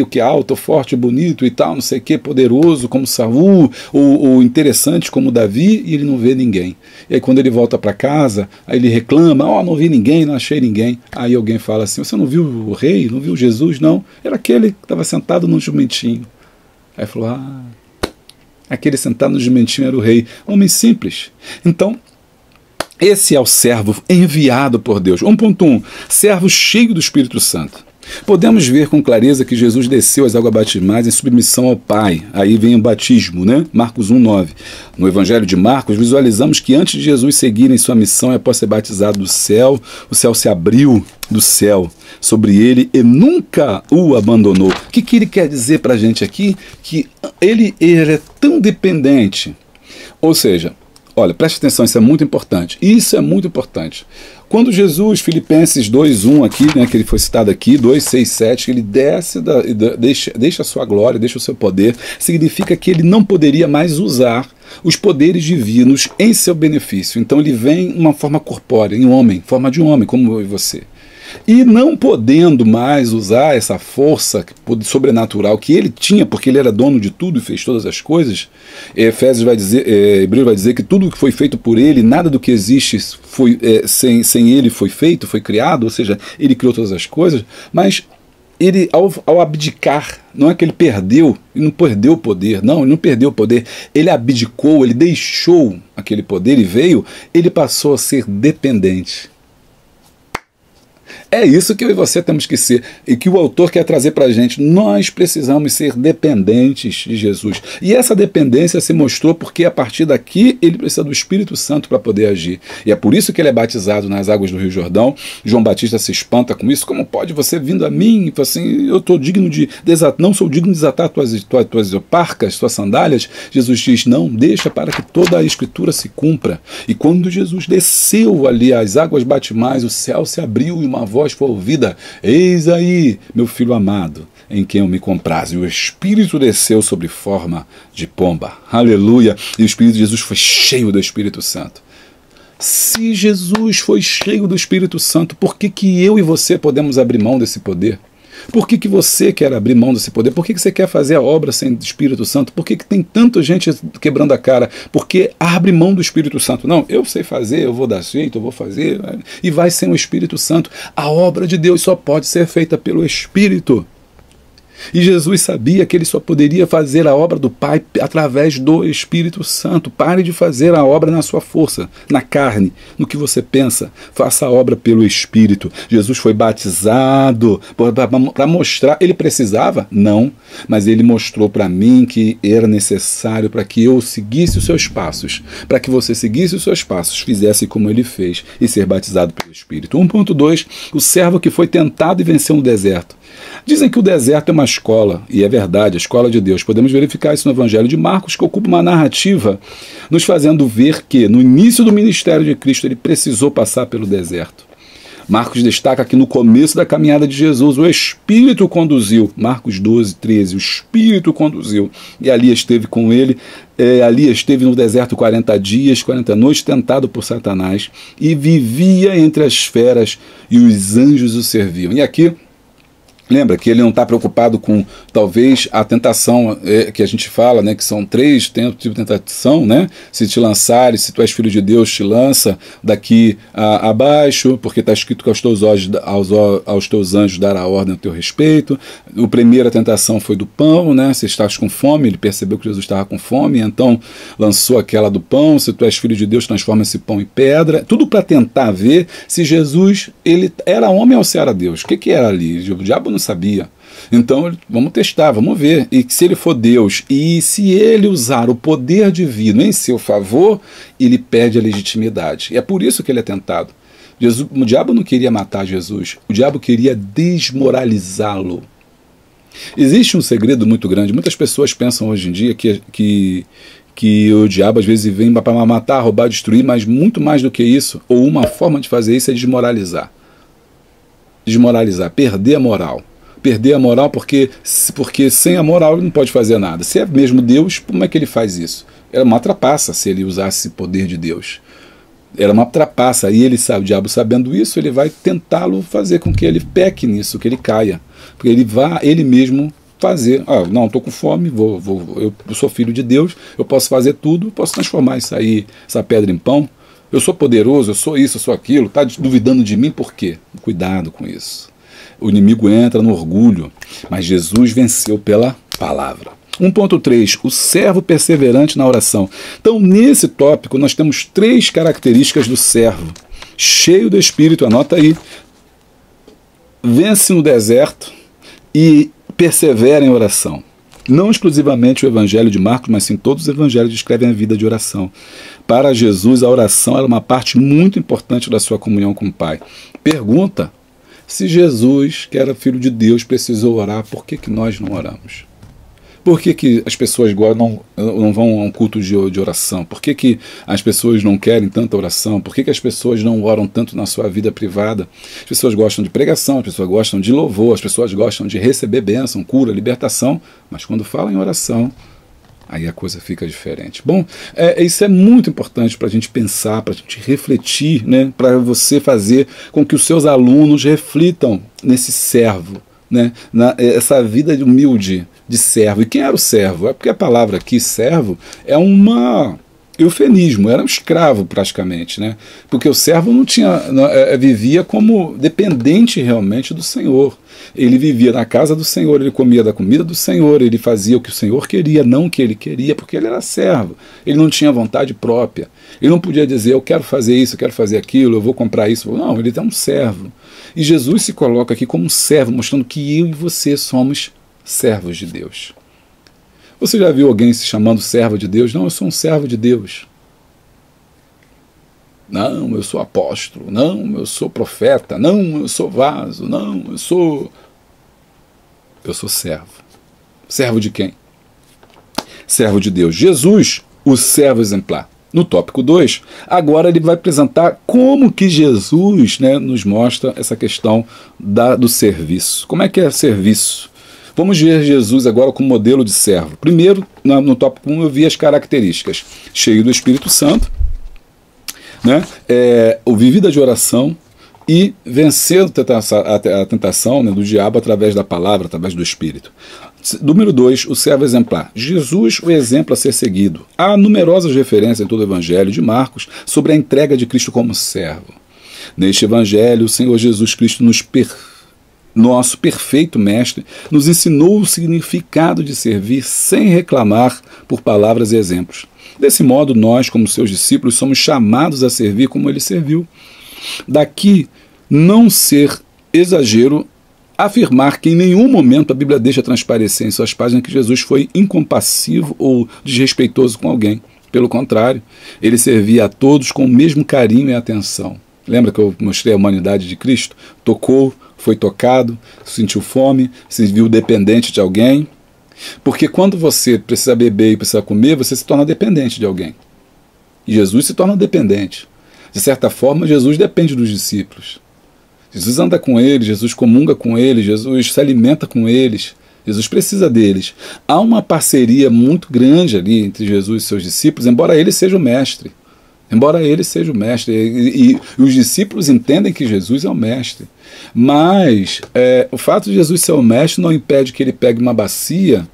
o que é alto, forte, bonito e tal, não sei o que, poderoso como Saul, ou interessante como Davi, e ele não vê ninguém. E aí quando ele volta para casa, aí ele reclama, não vi ninguém, não achei ninguém. Aí alguém fala assim, você não viu o rei, não viu Jesus? Não, era aquele que estava sentado no jumentinho. Aí falou, aquele sentado no jumentinho era o rei. Homem simples. Então, esse é o servo enviado por Deus. 1.1, servo cheio do Espírito Santo. Podemos ver com clareza que Jesus desceu às águas batismais em submissão ao Pai. Aí vem o batismo, né? Marcos 1,9. No Evangelho de Marcos, visualizamos que antes de Jesus seguir em sua missão e após ser batizado do céu, o céu se abriu do céu sobre ele e nunca o abandonou. O que ele quer dizer para a gente aqui? Que ele é tão dependente. Ou seja, olha, preste atenção, isso é muito importante. Isso é muito importante. Quando Jesus, Filipenses 2,1 aqui, né, que ele foi citado aqui, 2,6,7, ele desce, deixa a sua glória, deixa o seu poder, significa que ele não poderia mais usar os poderes divinos em seu benefício. Então ele vem em uma forma corpórea, em homem, forma de homem, como eu e você. E não podendo mais usar essa força sobrenatural que ele tinha, porque ele era dono de tudo e fez todas as coisas, Hebreus vai dizer que tudo que foi feito por ele, nada do que existe sem ele foi feito, foi criado, ou seja, ele criou todas as coisas, mas ele, ao abdicar, não é que ele perdeu, ele não perdeu o poder, não, ele não perdeu o poder, ele abdicou, ele deixou aquele poder e ele passou a ser dependente. É isso que eu e você temos que ser, e que o autor quer trazer para a gente. Nós precisamos ser dependentes de Jesus. E essa dependência se mostrou porque a partir daqui ele precisa do Espírito Santo para poder agir. E é por isso que ele é batizado nas águas do Rio Jordão. João Batista se espanta com isso. Como pode você vindo a mim? Assim, eu estou digno de não sou digno de desatar tuas parcas, tuas sandálias. Jesus diz, não, deixa para que toda a Escritura se cumpra. E quando Jesus desceu ali às águas batismais, o céu se abriu e uma voz foi ouvida, eis aí, meu filho amado, em quem eu me comprazo. E o Espírito desceu sobre forma de pomba. Aleluia! E o Espírito de Jesus foi cheio do Espírito Santo. Se Jesus foi cheio do Espírito Santo, por que eu e você podemos abrir mão desse poder? Por que você quer abrir mão desse poder? Por que você quer fazer a obra sem Espírito Santo? Por que tem tanta gente quebrando a cara? Porque abre mão do Espírito Santo. Não, eu sei fazer, eu vou dar jeito, eu vou fazer, e vai sem o Espírito Santo. A obra de Deus só pode ser feita pelo Espírito. E Jesus sabia que ele só poderia fazer a obra do Pai através do Espírito Santo. Pare de fazer a obra na sua força, na carne, no que você pensa. Faça a obra pelo Espírito. Jesus foi batizado para mostrar. Ele precisava? Não. Mas ele mostrou para mim que era necessário para que eu seguisse os seus passos. Para que você seguisse os seus passos, fizesse como ele fez e ser batizado pelo Espírito. 1.2. O servo que foi tentado e venceu no deserto. Dizem que o deserto é uma escola, e é verdade, a escola de Deus. Podemos verificar isso no Evangelho de Marcos, que ocupa uma narrativa nos fazendo ver que, no início do ministério de Cristo, ele precisou passar pelo deserto. Marcos destaca que no começo da caminhada de Jesus, o Espírito conduziu, Marcos 12, 13, o Espírito conduziu, e ali esteve com ele, ali esteve no deserto 40 dias, 40 noites, tentado por Satanás, e vivia entre as feras, e os anjos o serviam. E aqui, lembra que ele não está preocupado com, talvez, a tentação que a gente fala, né, que são 3 tipos de tentação, né? Se te lançares, se tu és filho de Deus, te lança daqui abaixo, porque está escrito que aos teus anjos dará a ordem a teu respeito. A primeira tentação foi do pão, né? Se estás com fome, ele percebeu que Jesus estava com fome, então lançou aquela do pão. Se tu és filho de Deus, transforma esse pão em pedra. Tudo para tentar ver se Jesus ele era homem ou se era Deus. O que era ali? O diabo não sabia. Então, vamos testar, vamos ver. E se ele for Deus, e se ele usar o poder divino em seu favor, ele perde a legitimidade. E é por isso que ele é tentado. O diabo não queria matar Jesus, o diabo queria desmoralizá-lo. Existe um segredo muito grande. Muitas pessoas pensam hoje em dia que o diabo às vezes vem para matar, roubar, destruir, mas muito mais do que isso, ou uma forma de fazer isso é desmoralizar. Desmoralizar, perder a moral. Perder a moral porque sem a moral ele não pode fazer nada. Se é mesmo Deus, como é que ele faz isso? Era uma trapaça se ele usasse o poder de Deus. Era uma trapaça. E ele sabe, o diabo sabendo isso, ele vai tentá-lo fazer com que ele peque nisso, que ele caia. Porque ele mesmo fazer. Não, estou com fome, eu sou filho de Deus, eu posso fazer tudo, posso transformar essa pedra em pão. Eu sou poderoso, eu sou isso, eu sou aquilo. Está duvidando de mim por quê? Cuidado com isso. O inimigo entra no orgulho, mas Jesus venceu pela palavra. 1.3. O servo perseverante na oração. Então, nesse tópico, nós temos 3 características do servo. Cheio do Espírito, anota aí. Vence no deserto e persevera em oração. Não exclusivamente o Evangelho de Marcos, mas sim todos os evangelhos descrevem a vida de oração. Para Jesus, a oração era uma parte muito importante da sua comunhão com o Pai. Pergunta: se Jesus, que era filho de Deus, precisou orar, por que nós não oramos? Por que as pessoas não vão a um culto de oração? Por que as pessoas não querem tanta oração? Por que as pessoas não oram tanto na sua vida privada? As pessoas gostam de pregação, as pessoas gostam de louvor, as pessoas gostam de receber bênção, cura, libertação, mas quando falam em oração, aí a coisa fica diferente. Bom, isso é muito importante para a gente pensar, para a gente refletir, né? Para você fazer com que os seus alunos reflitam nesse servo, né? Essa vida humilde de servo. E quem era o servo? É porque a palavra aqui, servo, é um eufemismo, era um escravo praticamente, né? Porque o servo vivia como dependente realmente do Senhor. Ele vivia na casa do Senhor, ele comia da comida do Senhor, ele fazia o que o Senhor queria, não o que ele queria, porque ele era servo. Ele não tinha vontade própria. Ele não podia dizer, eu quero fazer isso, eu quero fazer aquilo, eu vou comprar isso. Não, ele é um servo. E Jesus se coloca aqui como um servo, mostrando que eu e você somos servos de Deus. Você já viu alguém se chamando servo de Deus? Não, eu sou um servo de Deus. Não, eu sou apóstolo. Não, eu sou profeta. Não, eu sou vaso. Não, eu sou servo. Servo de quem? Servo de Deus. Jesus, o servo exemplar. No tópico 2, agora ele vai apresentar como que Jesus, né, nos mostra essa questão do serviço. Como é que é serviço? Vamos ver Jesus agora como modelo de servo. Primeiro, no tópico 1, eu vi as características. Cheio do Espírito Santo, né? O vivida de oração, e vencer a tentação, né, do diabo através da palavra, através do Espírito. Número 2, o servo exemplar. Jesus, o exemplo a ser seguido. Há numerosas referências em todo o Evangelho de Marcos sobre a entrega de Cristo como servo. Neste Evangelho, o Senhor Jesus Cristo, nosso perfeito Mestre, nos ensinou o significado de servir sem reclamar por palavras e exemplos. Desse modo, nós, como seus discípulos, somos chamados a servir como ele serviu. Daqui, não ser exagero afirmar que em nenhum momento a Bíblia deixa transparecer em suas páginas que Jesus foi incompassivo ou desrespeitoso com alguém. Pelo contrário, ele servia a todos com o mesmo carinho e atenção. Lembra que eu mostrei a humanidade de Cristo? Tocou, foi tocado, sentiu fome, se viu dependente de alguém. Porque quando você precisa beber e precisa comer, você se torna dependente de alguém. E Jesus se torna dependente. De certa forma, Jesus depende dos discípulos. Jesus anda com eles, Jesus comunga com eles, Jesus se alimenta com eles, Jesus precisa deles. Há uma parceria muito grande ali entre Jesus e seus discípulos, embora ele seja o mestre. Embora ele seja o mestre. E os discípulos entendem que Jesus é o mestre. Mas o fato de Jesus ser o mestre não impede que ele pegue uma bacia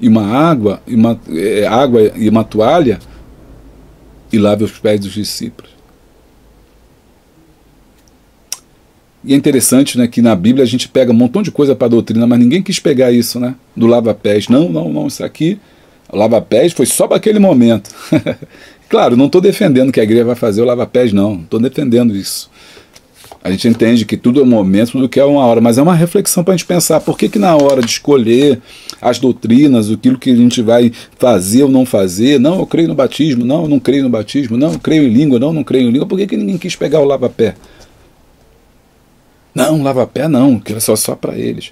e uma água e uma toalha e lave os pés dos discípulos. E é interessante, né, que na Bíblia a gente pega um montão de coisa para a doutrina, mas ninguém quis pegar isso, né, do lava-pés. Não, isso aqui, o lava-pés foi só para aquele momento. Claro, não estou defendendo que a igreja vai fazer o lava-pés, não estou defendendo isso. A gente entende que tudo é um momento, tudo que é uma hora, mas é uma reflexão para a gente pensar por que na hora de escolher as doutrinas, aquilo que a gente vai fazer ou não fazer, não, eu creio no batismo, não, eu não creio no batismo, não, eu creio em língua, não creio em língua, por que ninguém quis pegar o lava-pé? Não, lava-pé não, que é só para eles.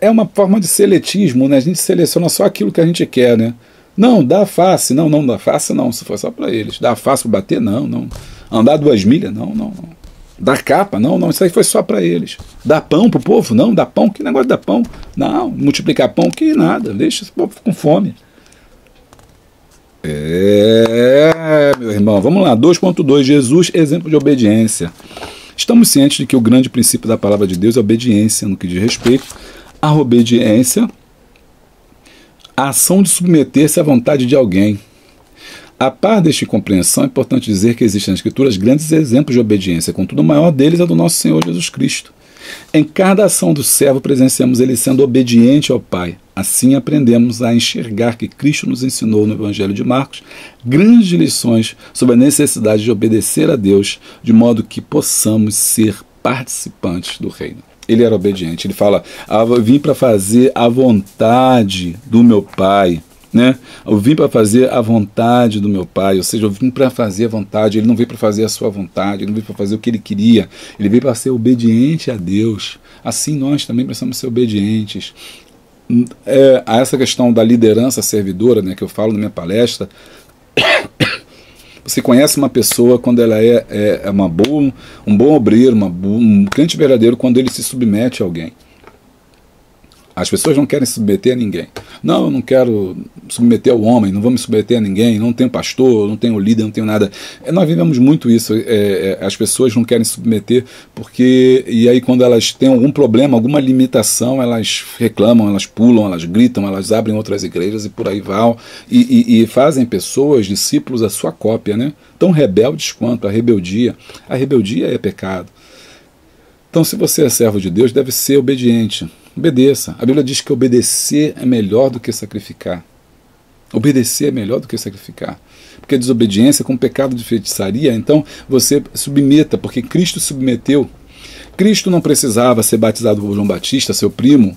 É uma forma de seletismo, né? A gente seleciona só aquilo que a gente quer, né? Não, dá face, não dá face não, se for só para eles. Dá face para bater, não. Andar 2 milhas, não. Dar capa, não, isso aí foi só para eles. Dar pão pro povo, não, dar pão, que negócio de dar pão? Não, multiplicar pão, que nada, deixa esse povo com fome. Meu irmão, vamos lá, 2.2, Jesus, exemplo de obediência. Estamos cientes de que o grande princípio da palavra de Deus é a obediência, no que diz respeito à obediência, a ação de submeter-se à vontade de alguém. A par desta compreensão, é importante dizer que existem nas Escrituras grandes exemplos de obediência, contudo o maior deles é do nosso Senhor Jesus Cristo. Em cada ação do servo presenciamos ele sendo obediente ao Pai. Assim aprendemos a enxergar que Cristo nos ensinou no Evangelho de Marcos grandes lições sobre a necessidade de obedecer a Deus, de modo que possamos ser participantes do reino. Ele era obediente, ele fala, eu vim para fazer a vontade do meu Pai. Né? Eu vim para fazer a vontade do meu Pai, ou seja, eu vim para fazer a vontade, ele não veio para fazer a sua vontade, ele não veio para fazer o que ele queria, ele veio para ser obediente a Deus. Assim nós também precisamos ser obedientes. A essa questão da liderança servidora, né, que eu falo na minha palestra, você conhece uma pessoa quando ela é um bom obreiro, um crente verdadeiro, quando ele se submete a alguém. As pessoas não querem se submeter a ninguém. Não, eu não quero submeter ao homem, não vou me submeter a ninguém, não tenho pastor, não tenho líder, não tenho nada. Nós vivemos muito isso, as pessoas não querem se submeter porque, e aí quando elas têm algum problema, alguma limitação, elas reclamam, elas pulam, elas gritam, elas abrem outras igrejas e por aí vão, e fazem pessoas, discípulos, a sua cópia, né? Tão rebeldes quanto a rebeldia. A rebeldia é pecado. Então, se você é servo de Deus, deve ser obediente. Obedeça. A Bíblia diz que obedecer é melhor do que sacrificar. Obedecer é melhor do que sacrificar. Porque a desobediência é com pecado de feitiçaria, então você submeta, porque Cristo submeteu. Cristo não precisava ser batizado por João Batista, seu primo.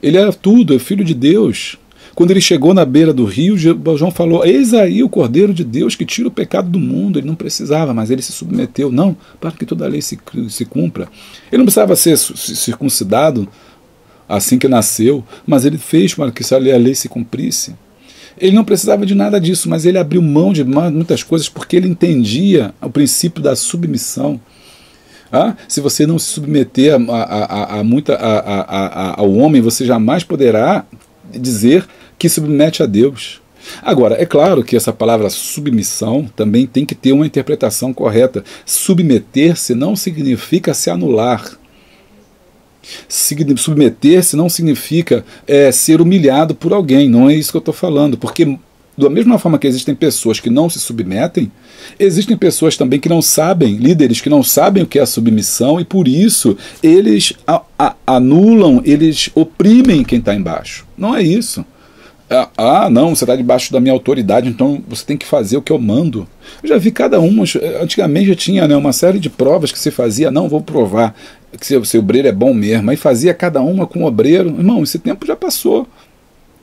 Ele era tudo, é filho de Deus. Quando ele chegou na beira do rio, João falou, eis aí o Cordeiro de Deus que tira o pecado do mundo. Ele não precisava, mas ele se submeteu. Não, para que toda a lei se cumpra. Ele não precisava ser circuncidado assim que nasceu, mas ele fez para que a lei se cumprisse. Ele não precisava de nada disso, mas ele abriu mão de muitas coisas porque ele entendia o princípio da submissão. Se você não se submeter ao homem, você jamais poderá dizer que submete a Deus. Agora, é claro que essa palavra submissão também tem que ter uma interpretação correta. Submeter-se não significa se anular. Submeter-se não significa ser humilhado por alguém. Não é isso que eu estou falando. Porque, da mesma forma que existem pessoas que não se submetem, existem pessoas também que não sabem, líderes que não sabem o que é a submissão, e por isso eles anulam, eles oprimem quem está embaixo. Não é isso. Não, você está debaixo da minha autoridade, então você tem que fazer o que eu mando. Eu já vi cada uma, antigamente já tinha, né, uma série de provas que se fazia, não, vou provar que seu obreiro é bom mesmo, aí fazia cada uma com o obreiro. Irmão, esse tempo já passou.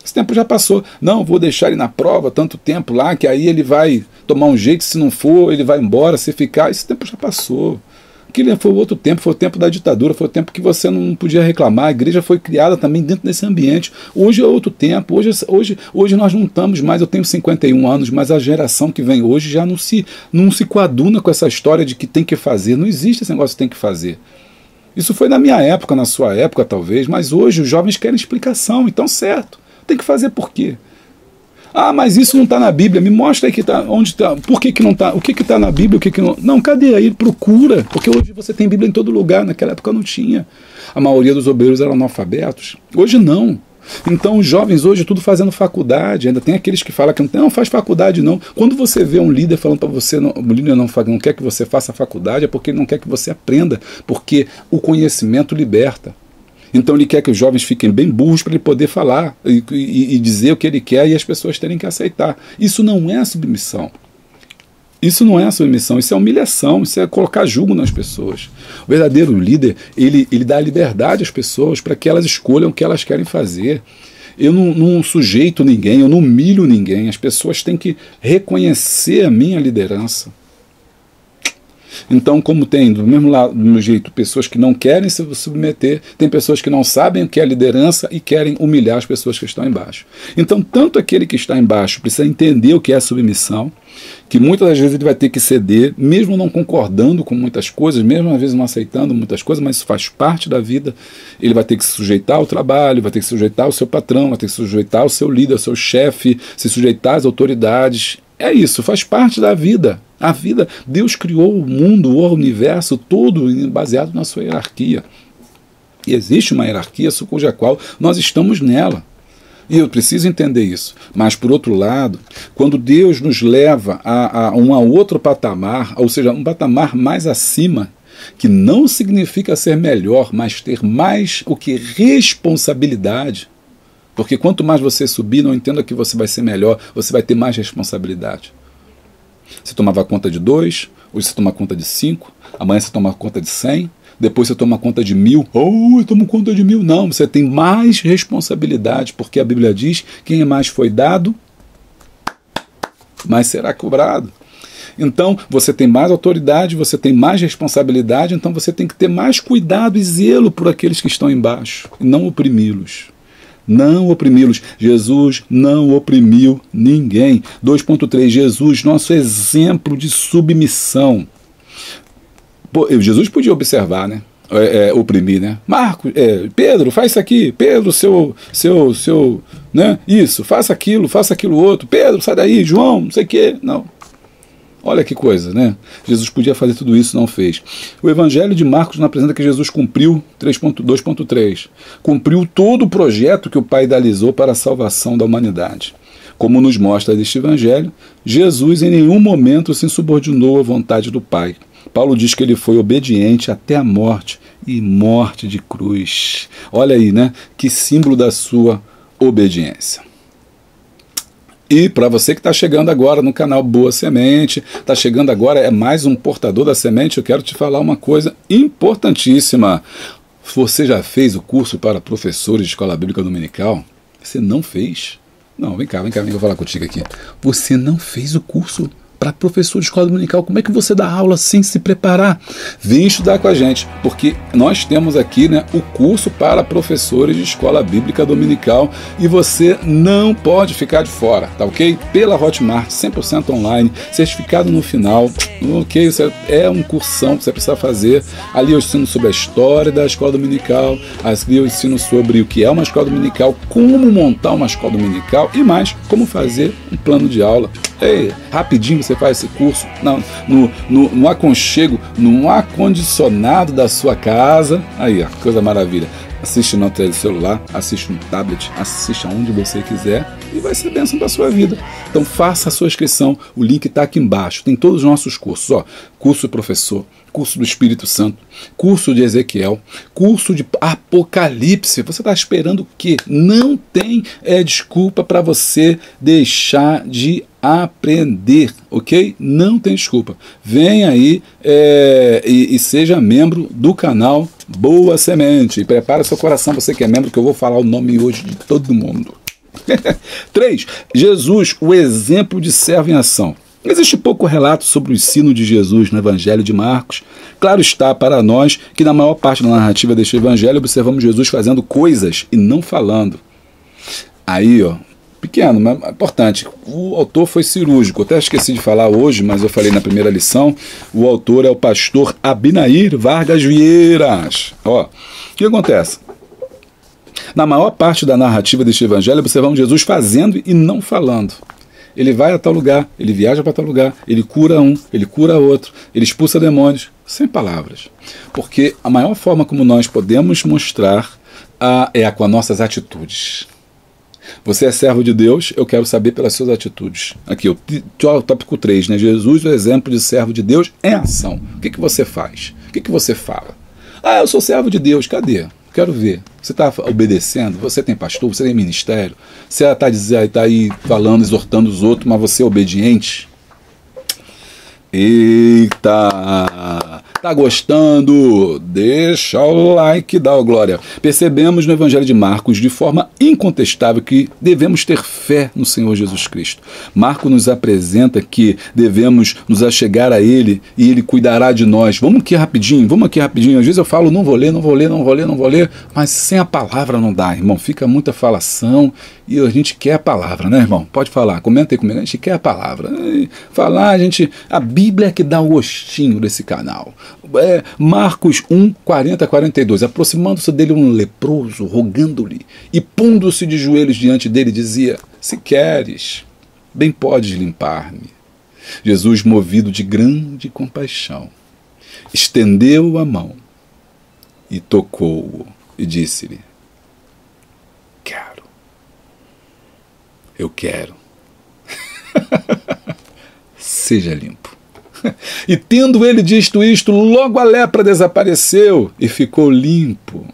Esse tempo já passou. Não, vou deixar ele na prova tanto tempo lá, que aí ele vai tomar um jeito, se não for, ele vai embora, se ficar. Esse tempo já passou. Aquele foi o outro tempo, foi o tempo da ditadura, foi o tempo que você não podia reclamar. A igreja foi criada também dentro desse ambiente. Hoje é outro tempo, hoje nós não estamos mais, eu tenho 51 anos, mas a geração que vem hoje já não se coaduna com essa história de que tem que fazer. Não existe esse negócio de tem que fazer. Isso foi na minha época, na sua época talvez, mas hoje os jovens querem explicação, então certo. Tem que fazer por quê? Mas isso não está na Bíblia. Me mostra aí que tá, onde está. Por que não está? O que está na Bíblia? O que não. Não, cadê aí? Procura. Porque hoje você tem Bíblia em todo lugar. Naquela época não tinha. A maioria dos obreiros eram analfabetos. Hoje não. Então os jovens hoje tudo fazendo faculdade. Ainda tem aqueles que falam que não faz faculdade não. Quando você vê um líder falando para você, o líder não quer que você faça faculdade, é porque ele não quer que você aprenda. Porque o conhecimento liberta. Então ele quer que os jovens fiquem bem burros para ele poder falar e dizer o que ele quer e as pessoas terem que aceitar. Isso não é submissão. Isso não é submissão, isso é humilhação, isso é colocar jugo nas pessoas. O verdadeiro líder, ele dá liberdade às pessoas para que elas escolham o que elas querem fazer. Eu não sujeito ninguém, eu não humilho ninguém. As pessoas têm que reconhecer a minha liderança. Então, como tem do mesmo jeito pessoas que não querem se submeter, tem pessoas que não sabem o que é liderança e querem humilhar as pessoas que estão embaixo. Então, tanto aquele que está embaixo precisa entender o que é submissão, que muitas das vezes ele vai ter que ceder, mesmo não concordando com muitas coisas, mesmo às vezes não aceitando muitas coisas, mas isso faz parte da vida. Ele vai ter que se sujeitar ao trabalho, vai ter que se sujeitar ao seu patrão, vai ter que se sujeitar ao seu líder, ao seu chefe, se sujeitar às autoridades. É isso, faz parte da vida. A vida, Deus criou o mundo, o universo, tudo baseado na sua hierarquia. E existe uma hierarquia cuja qual nós estamos nela. E eu preciso entender isso. Mas, por outro lado, quando Deus nos leva a um outro patamar, ou seja, um patamar mais acima, que não significa ser melhor, mas ter mais o que responsabilidade. Porque quanto mais você subir, não entenda que você vai ser melhor, você vai ter mais responsabilidade. Você tomava conta de 2, hoje você toma conta de 5, amanhã você toma conta de 100, depois você toma conta de 1000. Eu tomo conta de 1000. Não, você tem mais responsabilidade, porque a Bíblia diz: quem mais foi dado, mais será cobrado. Então, você tem mais autoridade, você tem mais responsabilidade, então você tem que ter mais cuidado e zelo por aqueles que estão embaixo, e não oprimi-los. Não oprimi-los. Jesus não oprimiu ninguém. 2.3. Jesus, nosso exemplo de submissão. Jesus podia observar, né? Oprimir, né? Marcos, Pedro, faz isso aqui. Pedro, né? Isso, faça aquilo outro. Pedro, sai daí. João, não sei o quê. Não. Olha que coisa, né? Jesus podia fazer tudo isso, não fez. O Evangelho de Marcos nos apresenta que Jesus cumpriu, 2.3, cumpriu todo o projeto que o Pai idealizou para a salvação da humanidade. Como nos mostra este Evangelho, Jesus em nenhum momento se subordinou à vontade do Pai. Paulo diz que ele foi obediente até a morte, e morte de cruz. Olha aí, né? Que símbolo da sua obediência. E para você que está chegando agora no canal Boa Semente, está chegando agora, é mais um portador da semente, eu quero te falar uma coisa importantíssima. Você já fez o curso para professores de escola bíblica dominical? Você não fez? Não, vem cá, eu vou falar contigo aqui. Você não fez o curso para professor de escola dominical. Como é que você dá aula sem se preparar? Vem estudar com a gente, porque nós temos aqui, né, o curso para professores de escola bíblica dominical e você não pode ficar de fora, tá ok? Pela Hotmart, 100% online, certificado no final, ok? Isso é um cursão que você precisa fazer. Ali eu ensino sobre a história da escola dominical, ali eu ensino sobre o que é uma escola dominical, como montar uma escola dominical e mais, como fazer um plano de aula. Ei, rapidinho você faz esse curso no aconchego, no ar-condicionado da sua casa. Aí, ó, coisa maravilha. Assiste no celular, assiste no tablet, assiste aonde você quiser e vai ser bênção para a sua vida. Então faça a sua inscrição, o link está aqui embaixo. Tem todos os nossos cursos, ó, curso do professor, curso do Espírito Santo, curso de Ezequiel, curso de Apocalipse. Você está esperando o quê? Não tem desculpa para você deixar de aprender, ok? Não tem desculpa. Vem aí e seja membro do canal Boa Semente. E prepara seu coração, você que é membro, que eu vou falar o nome hoje de todo mundo. 3. Jesus, o exemplo de servo em ação. Existe pouco relato sobre o ensino de Jesus no Evangelho de Marcos. Claro está para nós que na maior parte da narrativa deste Evangelho observamos Jesus fazendo coisas e não falando. Aí, ó, pequeno, mas importante, o autor foi cirúrgico. Eu até esqueci de falar hoje, mas eu falei na primeira lição. O autor é o pastor Abinair Vargas Vieiras. Ó, o que acontece? Na maior parte da narrativa deste Evangelho observamos Jesus fazendo e não falando. Ele vai a tal lugar, ele viaja para tal lugar, ele cura um, ele cura outro, ele expulsa demônios, sem palavras. Porque a maior forma como nós podemos mostrar é com as nossas atitudes. Você é servo de Deus, eu quero saber pelas suas atitudes. Aqui, o tópico 3, né? Jesus, o exemplo de servo de Deus em ação. O que você faz? O que você fala? Ah, eu sou servo de Deus, cadê? Quero ver. Você está obedecendo? Você tem pastor? Você tem ministério? Você está aí falando, exortando os outros, mas você é obediente? Eita! Tá gostando? Deixa o like, dá o glória. Percebemos no Evangelho de Marcos, de forma incontestável, que devemos ter fé no Senhor Jesus Cristo. Marcos nos apresenta que devemos nos achegar a Ele e Ele cuidará de nós. Vamos aqui rapidinho. Às vezes eu falo, não vou ler, mas sem a palavra não dá, irmão. Fica muita falação e a gente quer a palavra, né, irmão? Pode falar, comenta aí comigo. A gente quer a palavra. Falar, a Bíblia é que dá o gostinho desse canal. Marcos 1, 40 a 42. Aproximando-se dele um leproso, rogando-lhe, e pondo-se de joelhos diante dele, dizia: se queres, bem podes limpar-me. Jesus, movido de grande compaixão, estendeu a mão e tocou-o e disse-lhe: eu quero. Seja limpo. E tendo ele dito isto, logo a lepra desapareceu e ficou limpo.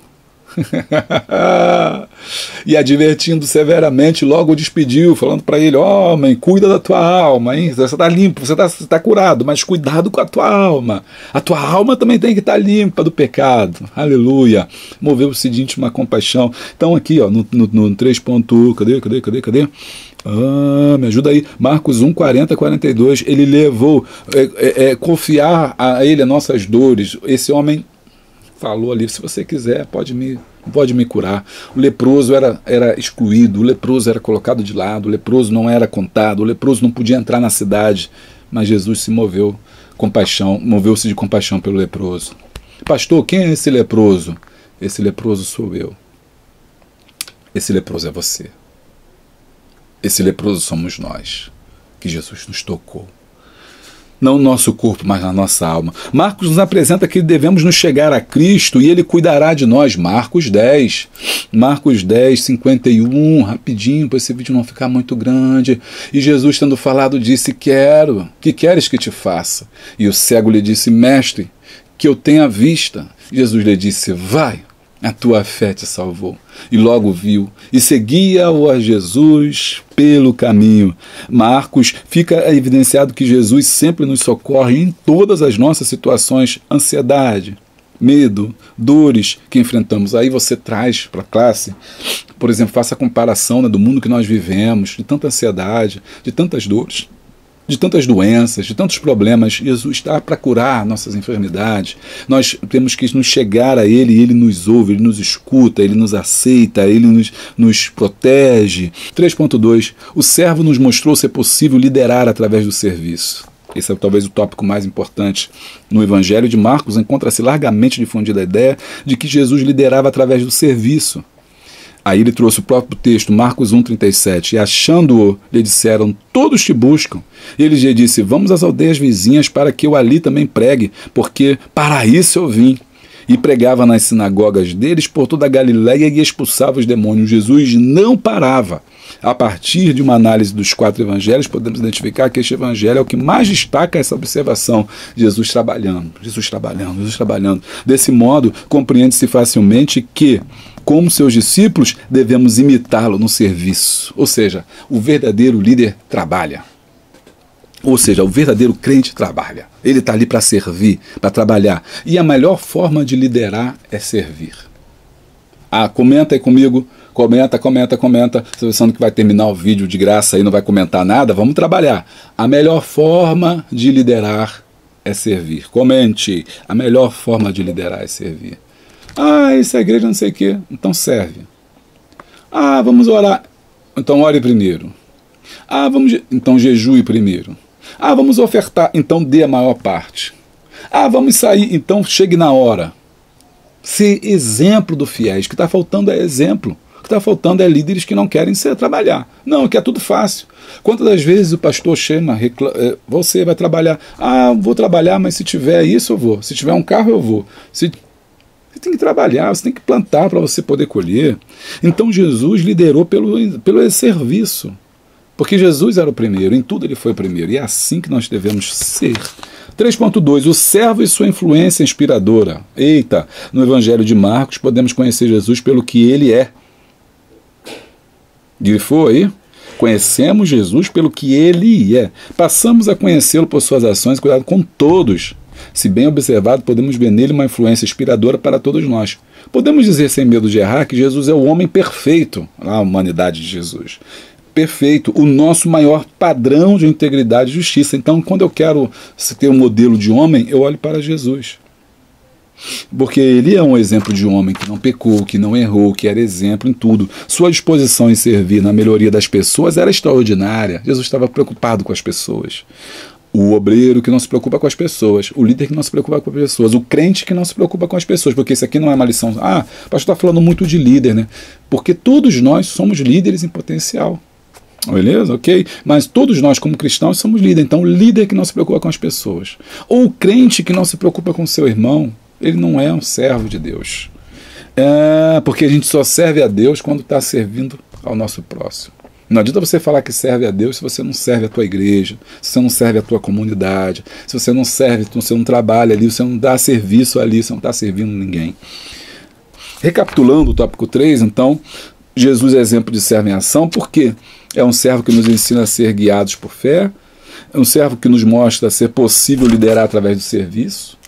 E advertindo severamente, logo o despediu, falando para ele: homem, cuida da tua alma, hein? Você está limpo, você está curado, mas cuidado com a tua alma. A tua alma também tem que estar limpa do pecado. Aleluia. Moveu-se de íntima compaixão. Então aqui, ó, no 3.1, cadê? Me ajuda aí. Marcos 1, 40 a 42. Ele levou, confiar a ele as nossas dores. Esse homem falou ali: se você quiser, pode me curar. O leproso era excluído, o leproso era colocado de lado, o leproso não era contado, o leproso não podia entrar na cidade. Mas Jesus se moveu-se de compaixão pelo leproso. Pastor, quem é esse leproso? Esse leproso sou eu. Esse leproso é você. Esse leproso somos nós, que Jesus nos tocou. Não no nosso corpo, mas na nossa alma. Marcos nos apresenta que devemos nos chegar a Cristo e Ele cuidará de nós. Marcos 10, 51, rapidinho, para esse vídeo não ficar muito grande. E Jesus, tendo falado, disse: quero, que queres que te faça? E o cego lhe disse: mestre, que eu tenha vista. Jesus lhe disse: vai, a tua fé te salvou. E logo viu, e seguia-o a Jesus pelo caminho. Marcos fica evidenciado que Jesus sempre nos socorre em todas as nossas situações, ansiedade, medo, dores que enfrentamos. Aí você traz para a classe, por exemplo, faça a comparação, né, do mundo que nós vivemos, de tanta ansiedade, de tantas dores. de tantas doenças, de tantos problemas. Jesus está para curar nossas enfermidades. Nós temos que nos chegar a Ele, e Ele nos ouve, Ele nos escuta, Ele nos aceita, Ele nos protege. 3.2. O servo nos mostrou ser possível liderar através do serviço. Esse é talvez o tópico mais importante. No Evangelho de Marcos encontra-se largamente difundida a ideia de que Jesus liderava através do serviço. Aí ele trouxe o próprio texto, Marcos 1,37, e achando-o, lhe disseram, todos te buscam. Ele lhe disse, vamos às aldeias vizinhas para que eu ali também pregue, porque para isso eu vim. E pregava nas sinagogas deles por toda a Galiléia e expulsava os demônios. Jesus não parava. A partir de uma análise dos 4 evangelhos, podemos identificar que este evangelho é o que mais destaca essa observação. Jesus trabalhando, Jesus trabalhando, Jesus trabalhando. Desse modo, compreende-se facilmente que, como seus discípulos, devemos imitá-lo no serviço. Ou seja, o verdadeiro líder trabalha. Ou seja, o verdadeiro crente trabalha. Ele está ali para servir, para trabalhar. E a melhor forma de liderar é servir. Ah, comenta aí comigo. Comenta. Você pensando que vai terminar o vídeo de graça e não vai comentar nada? Vamos trabalhar. A melhor forma de liderar é servir. Comente. A melhor forma de liderar é servir. Ah, essa igreja não sei o quê. Então serve. Ah, vamos orar. Então ore primeiro. Ah, então jejue primeiro. Ah, vamos ofertar. Então dê a maior parte. Ah, vamos sair. Então chegue na hora. Ser exemplo do fiéis. O que está faltando é exemplo. O que está faltando é líderes que não querem trabalhar. Não, que é tudo fácil. Quantas das vezes o pastor chama, você vai trabalhar. Ah, vou trabalhar, mas se tiver isso eu vou. Se tiver um carro eu vou. Você tem que trabalhar, você tem que plantar para você poder colher. Então Jesus liderou pelo serviço. Porque Jesus era o primeiro, em tudo ele foi o primeiro. E é assim que nós devemos ser. 3.2. O servo e sua influência inspiradora. Eita, no Evangelho de Marcos podemos conhecer Jesus pelo que ele é. Grifou aí? Conhecemos Jesus pelo que ele é. Passamos a conhecê-lo por suas ações e cuidado com todos. Se bem observado, podemos ver nele uma influência inspiradora para todos nós. Podemos dizer sem medo de errar que Jesus é o homem perfeito, a humanidade de Jesus. Perfeito, o nosso maior padrão de integridade e justiça. Então, quando eu quero ter um modelo de homem, eu olho para Jesus. Porque ele é um exemplo de homem que não pecou, que não errou, que era exemplo em tudo. Sua disposição em servir na melhoria das pessoas era extraordinária. Jesus estava preocupado com as pessoas. O obreiro que não se preocupa com as pessoas, o líder que não se preocupa com as pessoas, o crente que não se preocupa com as pessoas, porque isso aqui não é uma lição. Ah, o pastor está falando muito de líder, né? Porque todos nós somos líderes em potencial. Beleza? Ok? Mas todos nós, como cristãos, somos líderes. Então, o líder que não se preocupa com as pessoas. Ou o crente que não se preocupa com o seu irmão, ele não é um servo de Deus. Porque a gente só serve a Deus quando está servindo ao nosso próximo. Não adianta você falar que serve a Deus se você não serve a tua igreja, se você não serve a tua comunidade, se você não serve, se você não trabalha ali, se você não dá serviço ali, você não está servindo ninguém. Recapitulando o tópico 3, então, Jesus é exemplo de servo em ação, porque é um servo que nos ensina a ser guiados por fé, é um servo que nos mostra ser possível liderar através do serviço,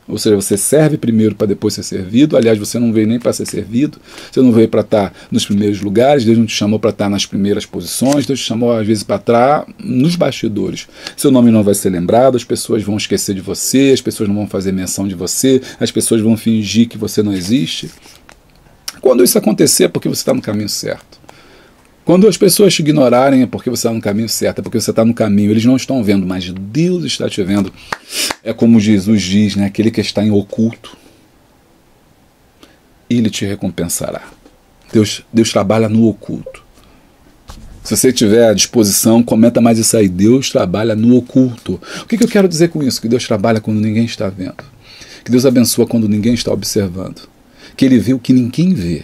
ou seja, você serve primeiro para depois ser servido. Aliás, você não veio nem para ser servido, você não veio para estar nos primeiros lugares, Deus não te chamou para estar nas primeiras posições, Deus te chamou às vezes para estar nos bastidores. Seu nome não vai ser lembrado, as pessoas vão esquecer de você, as pessoas não vão fazer menção de você, as pessoas vão fingir que você não existe. Quando isso acontecer é porque você está no caminho certo. Quando as pessoas te ignorarem é porque você está no caminho certo, é porque você está no caminho. Eles não estão vendo, mas Deus está te vendo. É como Jesus diz, né? Aquele que está em oculto, Ele te recompensará. Deus trabalha no oculto. Se você tiver à disposição, comenta mais isso aí. Deus trabalha no oculto. O que eu quero dizer com isso? Que Deus trabalha quando ninguém está vendo. Que Deus abençoa quando ninguém está observando. Que Ele vê o que ninguém vê.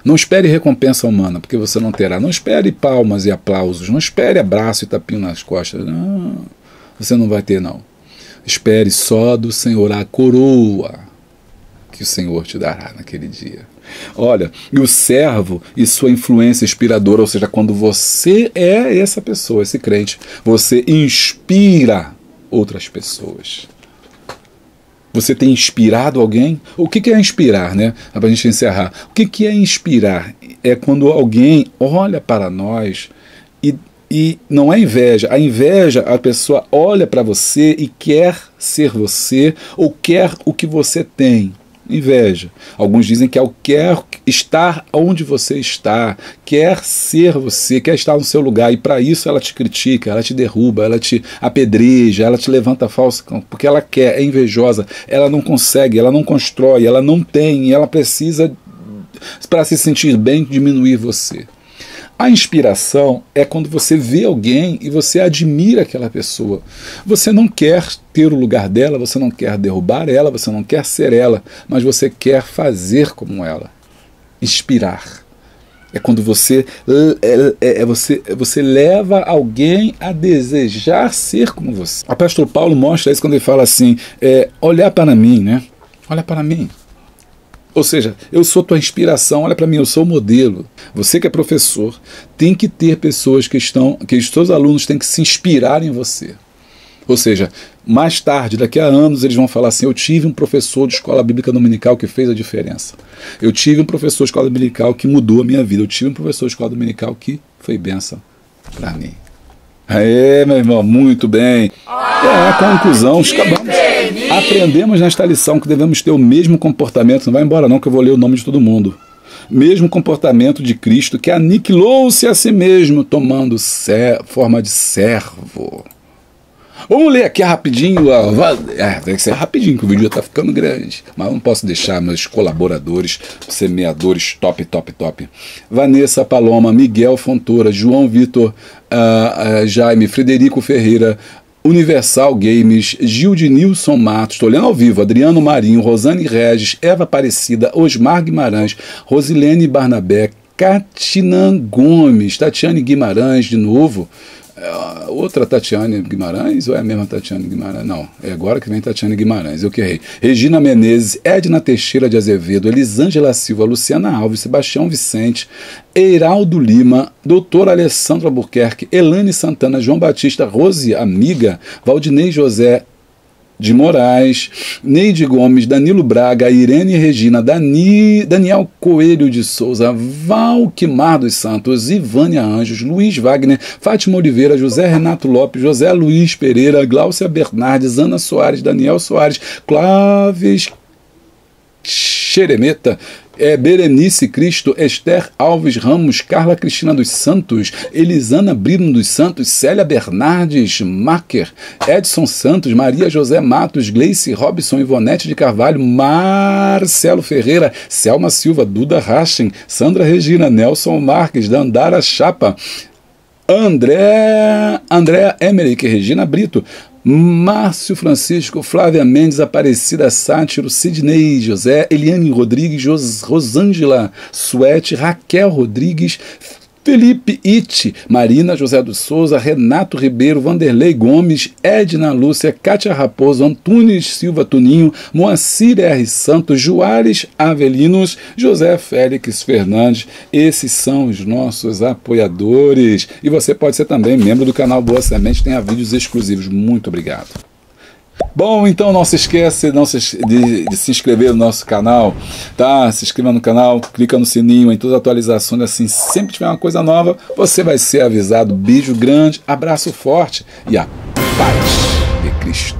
Não espere recompensa humana, porque você não terá. Não espere palmas e aplausos. Não espere abraço e tapinho nas costas. Não, você não vai ter, não. Espere só do Senhor a coroa que o Senhor te dará naquele dia. Olha, e o servo e sua influência inspiradora, ou seja, quando você é essa pessoa, esse crente, você inspira outras pessoas. Você tem inspirado alguém? O que é inspirar, né? Para a gente encerrar. O que é inspirar? É quando alguém olha para nós e E não é inveja. A inveja, a pessoa olha para você e quer ser você ou quer o que você tem. Inveja. Alguns dizem que quer estar onde você está, quer ser você, quer estar no seu lugar, e para isso ela te critica, ela te derruba, ela te apedreja, ela te levanta falso, porque ela quer, é invejosa, ela não consegue, ela não constrói, ela não tem, ela precisa, para se sentir bem, diminuir você. A inspiração é quando você vê alguém e você admira aquela pessoa. Você não quer ter o lugar dela, você não quer derrubar ela, você não quer ser ela, mas você quer fazer como ela. Inspirar. É quando você leva alguém a desejar ser como você. O apóstolo Paulo mostra isso quando ele fala assim, olhar para mim, né? Olha para mim. Ou seja, eu sou tua inspiração, olha para mim, eu sou o modelo. Você que é professor, tem que ter pessoas que os seus alunos têm que se inspirar em você. Ou seja, mais tarde, daqui a anos, eles vão falar assim, eu tive um professor de escola bíblica dominical que fez a diferença. Eu tive um professor de escola dominical que mudou a minha vida. Eu tive um professor de escola dominical que foi bênção para mim. Aê, meu irmão, muito bem. Conclusão, aprendemos nesta lição que devemos ter o mesmo comportamento, não vai embora não que eu vou ler o nome de todo mundo, mesmo comportamento de Cristo, que aniquilou-se a si mesmo, tomando forma de servo. Vamos ler aqui rapidinho, tem que ser rapidinho, que o vídeo já está ficando grande, mas não posso deixar meus colaboradores, semeadores top. Vanessa Paloma, Miguel Fontoura, João Vitor, Jaime, Frederico Ferreira, Universal Games, Gildinilson Matos, estou olhando ao vivo, Adriano Marinho, Rosane Regis, Eva Aparecida, Osmar Guimarães, Rosilene Barnabé, Catina Gomes, Tatiane Guimarães de novo, outra Tatiane Guimarães ou é a mesma Tatiane Guimarães? Não, é agora que vem Tatiane Guimarães, eu que errei. Regina Menezes, Edna Teixeira de Azevedo, Elisângela Silva, Luciana Alves, Sebastião Vicente, Eiraldo Lima, Doutor Alessandro Albuquerque, Elane Santana, João Batista, Rose Amiga, Valdinei José de Moraes, Neide Gomes, Danilo Braga, Irene Regina, Daniel Coelho de Souza, Valquimar dos Santos, Ivânia Anjos, Luiz Wagner, Fátima Oliveira, José Renato Lopes, José Luiz Pereira, Gláucia Bernardes, Ana Soares, Daniel Soares, Cláves Xeremeta, Berenice Cristo, Esther Alves Ramos, Carla Cristina dos Santos, Elisana Brino dos Santos, Célia Bernardes Macker, Edson Santos, Maria José Matos, Gleice Robson, Ivonete de Carvalho, Marcelo Ferreira, Selma Silva, Duda Rachen, Sandra Regina, Nelson Marques, Dandara Chapa, André Emerick, Regina Brito, Márcio Francisco, Flávia Mendes, Aparecida Sátiro, Sidney José, Eliane Rodrigues, Rosângela Suete, Raquel Rodrigues, Felipe Iti, Marina José dos Souza, Renato Ribeiro, Vanderlei Gomes, Edna Lúcia, Cátia Raposo, Antunes Silva Tuninho, Moacir R. Santos, Juárez Avelinos, José Félix Fernandes. Esses são os nossos apoiadores. E você pode ser também membro do canal Boa Semente, tem vídeos exclusivos. Muito obrigado. Bom, então não se esquece de se inscrever no nosso canal, tá? Se inscreva no canal, clica no sininho em todas as atualizações, assim, sempre tiver uma coisa nova, você vai ser avisado. Beijo grande, abraço forte e a paz de Cristo.